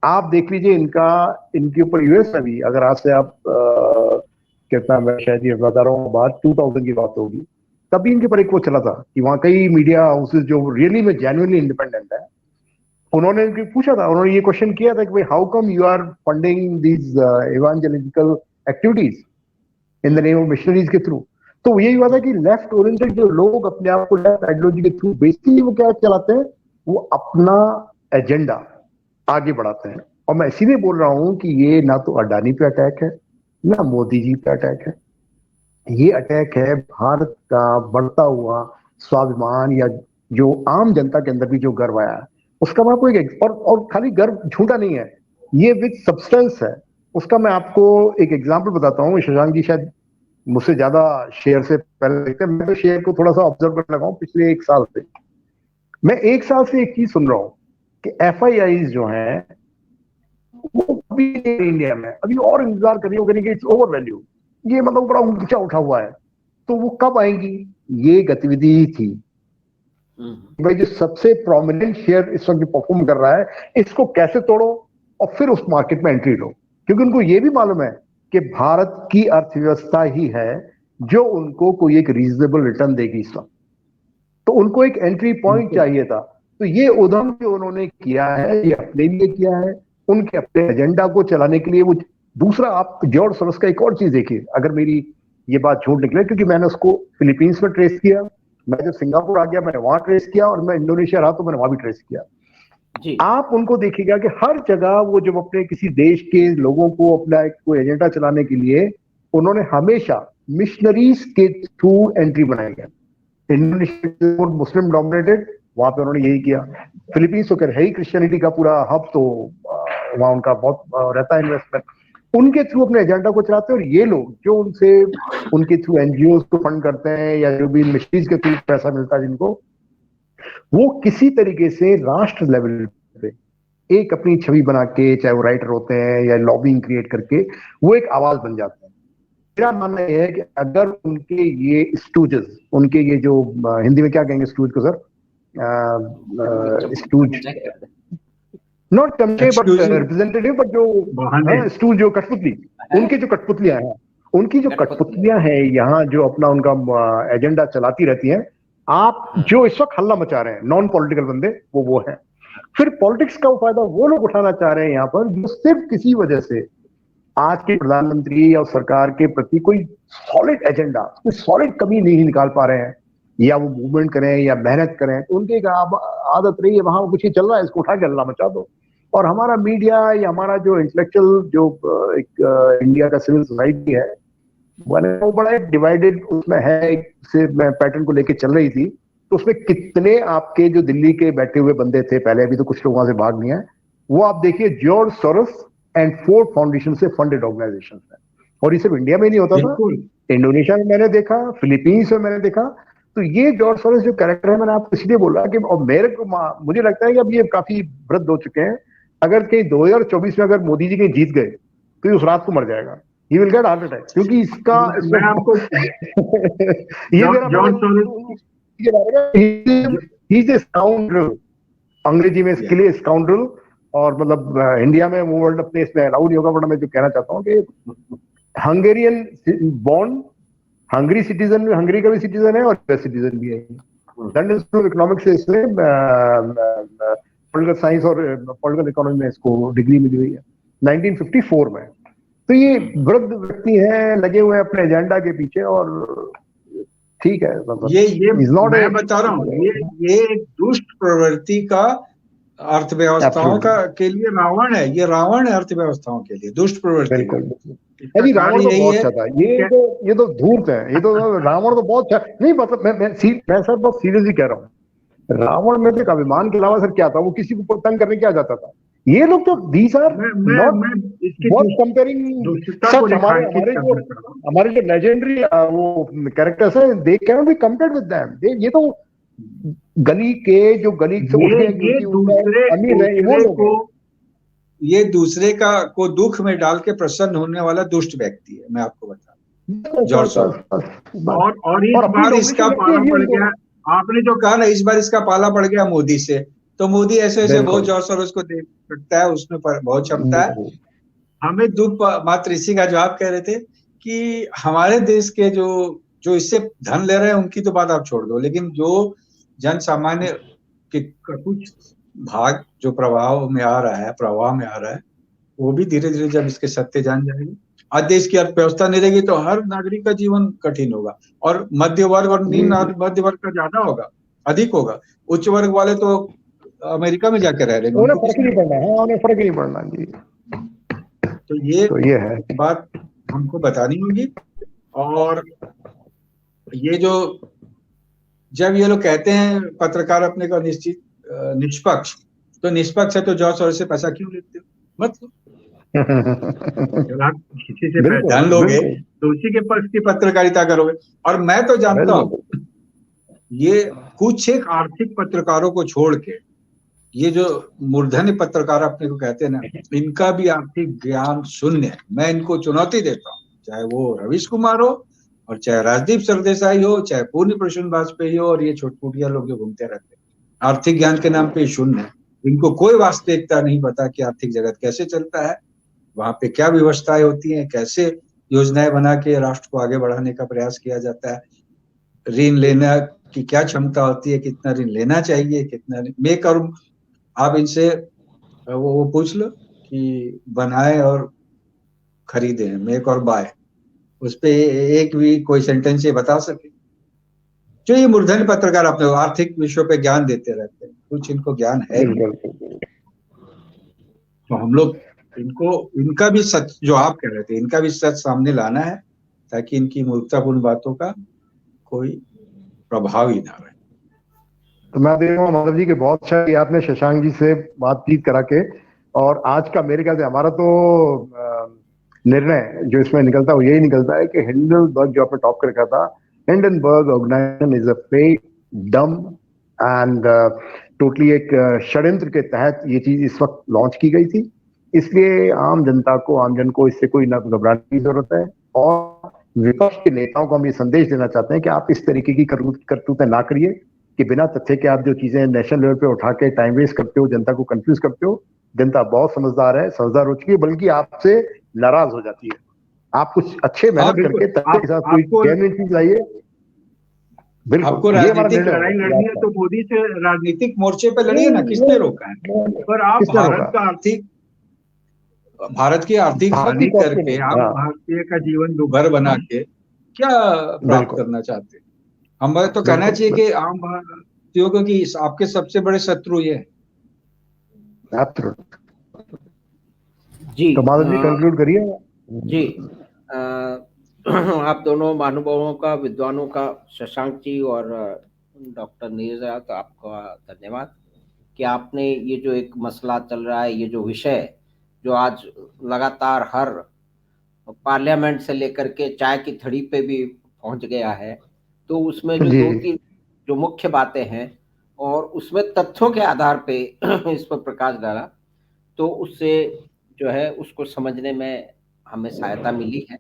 आप देख लीजिए, इनके ऊपर यूएस में भी, अगर आज से आप कितना, मैं शायद ये बता रहा हूँ, बात 2000 की बात होगी, तभी इनके ऊपर एक वो चला था कि वहाँ कई मीडिया हाउसेस जो रियली में जेन्युइनली इंडिपेंडेंट है, उन्होंने इनके पूछा था, उन्होंने ये क्वेश्चन किया था कि भाई how come you are funding these evangelical activities in the name of missionaries के थ्रू। तो यही हुआ था कि लेफ्ट ओरिएंटेड जो लोग अपने आप को लेफ्ट आइडियोलॉजी के थ्रू बेसिकली वो क्या चलाते हैं, वो अपना एजेंडा आगे बढ़ाते हैं। और मैं इसीलिए बोल रहा हूं कि ये ना तो अडानी पे अटैक है, ना मोदी जी पे अटैक है, ये अटैक है भारत का बढ़ता हुआ स्वाभिमान, या जो आम जनता के अंदर भी जो गर्व आया है उसका। मैं आपको एक और खाली गर्व झूठा नहीं है, ये विद सब्सटेंस है उसका। मैं आपको एक एग्जांपल बताता हूँ। शशांक जी शायद मुझसे ज्यादा शेयर से पहले देखते हैं, मैं तो शेयर को थोड़ा सा ऑब्जर्व करने लगा हूँ पिछले 1 साल से। मैं 1 साल से एक चीज सुन रहा हूँ कि FIIs जो हैं वो अभी इंडिया में अभी और इंतजार कर रही होगी कि इट्स ओवर वैल्यू, ये मतलब बड़ा ऊंचा उठा हुआ है, तो वो कब आएंगी? ये गतिविधि ही थी भाई, जो सबसे प्रोमिनेंट शेयर इस वक्त परफॉर्म कर रहा है, इसको कैसे तोड़ो और फिर उस मार्केट में एंट्री लो। क्योंकि उनको ये भी मालूम है कि भारत की अर्थव्यवस्था ही है जो उनको कोई एक रीजनेबल रिटर्न देगी इस वक्त, तो उनको एक एंट्री पॉइंट चाहिए था। तो ये उद्यम जो उन्होंने किया है, ये अपने लिए किया है, उनके अपने एजेंडा को चलाने के लिए। वो दूसरा, आप जॉर्ज सोरोस का एक और चीज देखिए, अगर मेरी ये बात झूठ निकले, क्योंकि मैंने उसको फिलीपींस में ट्रेस किया, मैं जब सिंगापुर आ गया मैंने वहां ट्रेस किया, और मैं इंडोनेशिया रहा तो मैंने वहां भी ट्रेस किया
जी।
आप उनको देखिएगा कि हर जगह वो जब अपने किसी देश के लोगों को अपना एक कोई एजेंडा चलाने के लिए, उन्होंने हमेशा मिशनरीज के थ्रू एंट्री बनाई है। इंडोनेशिया मुस्लिम डोमिनेटेड, वहां पे उन्होंने यही किया। फिलीपींस तो है ही क्रिश्चियनिटी का पूरा हब, तो वहां उनका बहुत रहता है इन्वेस्टमेंट, उनके थ्रू अपने एजेंडा को चलाते हैं। और ये लोग जो उनसे उनके थ्रू एनजीओ को फंड करते हैं, या जो भी मिशनरीज के थ्रू पैसा मिलता है जिनको, वो किसी तरीके से राष्ट्र लेवल पे एक अपनी छवि बना के, चाहे वो राइटर होते हैं या लॉबिंग क्रिएट करके, वो एक आवाज बन जाते हैं। मेरा मानना यह है कि अगर उनके ये स्टूजेस, उनके ये जो हिंदी में क्या कहेंगे स्टूज को सर, स्टूज नॉट चमचे बट रिप्रेजेंटेटिव, बट जो स्टूज जो कठपुतली, उनकी जो कठपुतलियां हैं, उनकी जो कठपुतलियां हैं यहाँ जो अपना उनका एजेंडा चलाती रहती हैं, आप जो इस वक्त हल्ला मचा रहे हैं नॉन पॉलिटिकल बंदे, वो है। फिर पॉलिटिक्स का फायदा वो लोग उठाना चाह रहे हैं यहाँ पर, जो सिर्फ किसी वजह से आज के प्रधानमंत्री और सरकार के प्रति कोई सॉलिड एजेंडा, कोई सॉलिड कमी नहीं निकाल पा रहे हैं, या वो मूवमेंट करें या मेहनत करें। तो उनकी एक आदत रही है, वहां कुछ ही चल रहा है, इसको उठा के हल्ला मचा दो। और हमारा मीडिया या हमारा जो इंटेलेक्चुअल जो एक इंडिया का सिविल सोसाइटी है, वो बड़ा एक डिवाइडेड उसमें है, से मैं पैटर्न को लेके चल रही थी। तो उसमें कितने आपके जो दिल्ली के बैठे हुए बंदे थे पहले, अभी तो कुछ लोग वहां से भाग नहीं है, वो आप देखिए George Soros and Ford foundation से फंडेड ऑर्गेनाइजेशन है। और ये सिर्फ इंडिया में नहीं होता था, इंडोनेशिया में मैंने देखा, फिलीपींस में मैंने देखा। तो ये जॉर्ज सोरोस जो कैरेक्टर है, मैंने आपको इसलिए बोला कि, और मेरे को मुझे लगता है कि अब ये काफी वृद्ध हो चुके हैं। अगर कहीं 2024 में अगर मोदी जी कहीं जीत गए तो ये उस रात को मर जाएगा, he will get heart attack, क्योंकि इसका
मैं आपको
ये मेरा स्काउंड्रल, अंग्रेजी में इसके लिए स्काउंड्रल, और मतलब इंडिया में वो वर्ड अपने इसमें अलाउड नहीं होगा, बट मैं जो कहना चाहता हूँ कि हंगेरियन बॉर्न, हंगरी सिटीजन में, हंगरी का भी सिटीजन है और यूएस सिटीजन भी है। लंदन स्कूल ऑफ इकोनॉमिक्स से इसने पॉलिटिकल साइंस और पॉलिटिकल इकोनॉमी में इसको डिग्री मिली हुई है 1954 में। तो ये वृद्ध व्यक्ति हैं, लगे हुए हैं अपने एजेंडा के पीछे, और ठीक है, मतलब
ये मैं बता रहा हूँ, ये एक दुष्ट प्रवृत्ति का अर्थव्यवस्थाओं का के लिए रावण है। ये रावण है अर्थव्यवस्थाओं के लिए, दुष्ट प्रवृत्ति।
बिल्कुल, अभी रावण तो बहुत अच्छा था, ये तो धूर्त है, ये तो रावण तो बहुत अच्छा नहीं, मतलब मैं सर बहुत सीरियसली कह रहा हूँ, रावण में तो अभिमान के अलावा सर क्या था, वो किसी को तंग करने क्या जाता था। ये लोग तो these are not what comparing such. हमारे जो लेजेंडरी वो कैरेक्टर्स हैं, they can not be compared with them. ये तो गली के जो गली से उठे
ये दूसरे को दुख में डाल के प्रसन्न होने वाला दुष्ट व्यक्ति है, मैं आपको बता जॉर्ज सोरोस। और इस बार इसका पाला पड़ गया, आपने जो कहा ना, इस बार इसका पाला पड़ गया मोदी से। तो मोदी ऐसे ऐसे बहुत जॉर्ज सोरोस को देख सकता है, उसमें बहुत क्षमता है। हमें दुख मात्र इसी का, जो आप कह रहे थे कि हमारे देश के जो इससे धन ले रहे हैं उनकी तो बात आप छोड़ दो, लेकिन जो जन सामान्य के कुछ भाग जो प्रवाह में आ रहा है, वो भी धीरे धीरे जब इसके सत्य जान जाएंगे, आज देश की अर्थव्यवस्था नहीं रहेगी तो हर नागरिक का जीवन कठिन होगा। और मध्य वर्ग और निम्न मध्य वर्ग का ज्यादा होगा, अधिक होगा। उच्च वर्ग वाले तो अमेरिका में जाकर रह रहे हैं,
उन्हें फर्क नहीं पड़ना है, उन्हें फर्क नहीं पड़ना जी।
तो ये है बात हमको बतानी होगी। और ये जो जब ये लोग कहते हैं पत्रकार अपने को निष्पक्ष, तो निष्पक्ष है तो जॉर्ज सोरोस से पैसा क्यों लेते हो? मतलब जब आप किसी से धन लोगे तो उसी के पक्ष की पत्रकारिता करोगे। और मैं तो जानता हूँ ये कुछ एक आर्थिक पत्रकारों को छोड़ के, ये जो मूर्धन्य पत्रकार अपने को कहते हैं ना, इनका भी आर्थिक ज्ञान शून्य है। मैं इनको चुनौती देता हूँ, चाहे वो रवीश कुमार हो और चाहे राजदीप सरदेसाई हो, चाहे पूर्णी प्रसून वाजपेयी हो, और ये छोटपुटिया लोग जो घूमते रहते हैं, आर्थिक ज्ञान के नाम पे शून्य है। इनको कोई वास्तविकता नहीं पता कि आर्थिक जगत कैसे चलता है, वहां पे क्या व्यवस्थाएं होती हैं, कैसे योजनाएं बना के राष्ट्र को आगे बढ़ाने का प्रयास किया जाता है, ऋण लेना की क्या क्षमता होती है, कितना ऋण लेना चाहिए, कितना मेक और आप इनसे वो पूछ लो कि बनाए और खरीदे, मेक और बाय, उस पे एक भी कोई सेंटेंस ये बता सके? जो ये मूर्धन्य पत्रकार अपने आर्थिक विषयों पे ज्ञान देते रहते हैं, कुछ इनको ज्ञान है नहीं। तो हम लोग इनका भी सच, जो आप कह रहे थे, इनका भी सच सामने लाना है, ताकि इनकी मूर्खतापूर्ण बातों का कोई प्रभाव ही ना रहे।
तो मैं देख रहा हूँ माधव जी के बहुत अच्छा किया आपने शशांक जी से बातचीत करा के। और आज का मेरे ख्याल से हमारा तो निर्णय जो इसमें निकलता है वो यही निकलता है कि हिंडनबर्ग जो आपने टॉप कर रखा था, Hindenburg organization is a fake, dumb and totally एक षड्यंत्र के तहत ये चीज इस वक्त लॉन्च की गई थी। इसलिए आम जनता को, आम जन को इससे कोई ना घबराने की जरूरत है। और विपक्ष के नेताओं को हम ये संदेश देना चाहते हैं कि आप इस तरीके की करतूतें ना करिए कि बिना तथ्य के आप जो चीजें नेशनल लेवल पे उठा के टाइम वेस्ट करते हो, जनता को कंफ्यूज करते हो। जनता बहुत समझदार है, समझदार हो चुकी है, बल्कि आपसे नाराज हो जाती है। आप कुछ अच्छे मेहनत करके तथ्य के साथ कोई जेन्युइन चीज लाइए।
आपको राजनीतिक लड़ाई लड़नी है तो मोदी से राजनीतिक मोर्चे पे लड़िए ना, किसने रोका है? पर आप भारत की आर्थिक हानि करके आप भारतीय का जीवन दुभर बना के क्या प्राप्त करना चाहते हैं? हमें तो कहना चाहिए कि आम भारतीयों को कि आपके सबसे बड़े शत्रु ये है।
जी
तो माधव जी कंक्लूड करिए।
जी आप दोनों महानुभावों का, विद्वानों का, शशांक जी और डॉक्टर नीरजा, तो आपका धन्यवाद कि आपने ये जो एक मसला चल रहा है, ये जो विषय जो आज लगातार हर पार्लियामेंट से लेकर के चाय की थड़ी पे भी पहुंच गया है, तो उसमें जो 2-3 जो मुख्य बातें हैं और उसमें तथ्यों के आधार पे इस पर प्रकाश डाला, तो उससे जो है उसको समझने में हमें सहायता मिली है।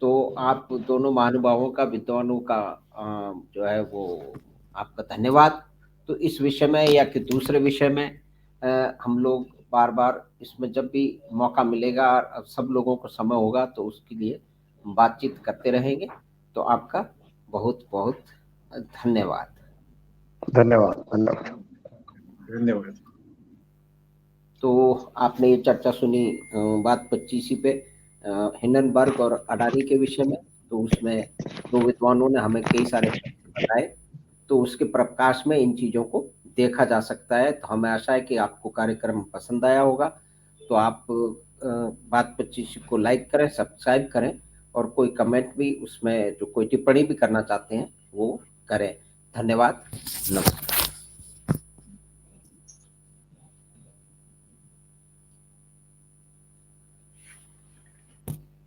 तो आप दोनों महानुभावों का, विद्वानों का जो है वो आपका धन्यवाद। तो इस विषय में या कि दूसरे विषय में हम लोग बार बार इसमें जब भी मौका मिलेगा और सब लोगों को समय होगा तो उसके लिए बातचीत करते रहेंगे। तो आपका बहुत बहुत धन्यवाद।
धन्यवाद धन्यवाद
धन्यवाद।
तो आपने ये चर्चा सुनी बात 25 पे हिंडनबर्ग और अडानी के विषय में। तो उसमें 2 विद्वानों ने हमें कई सारे बताए, तो उसके प्रकाश में इन चीज़ों को देखा जा सकता है। तो हमें आशा है कि आपको कार्यक्रम पसंद आया होगा। तो आप बात 25 को लाइक करें, सब्सक्राइब करें और कोई कमेंट भी उसमें, जो कोई टिप्पणी भी करना चाहते हैं वो करें। धन्यवाद, नमस्कार।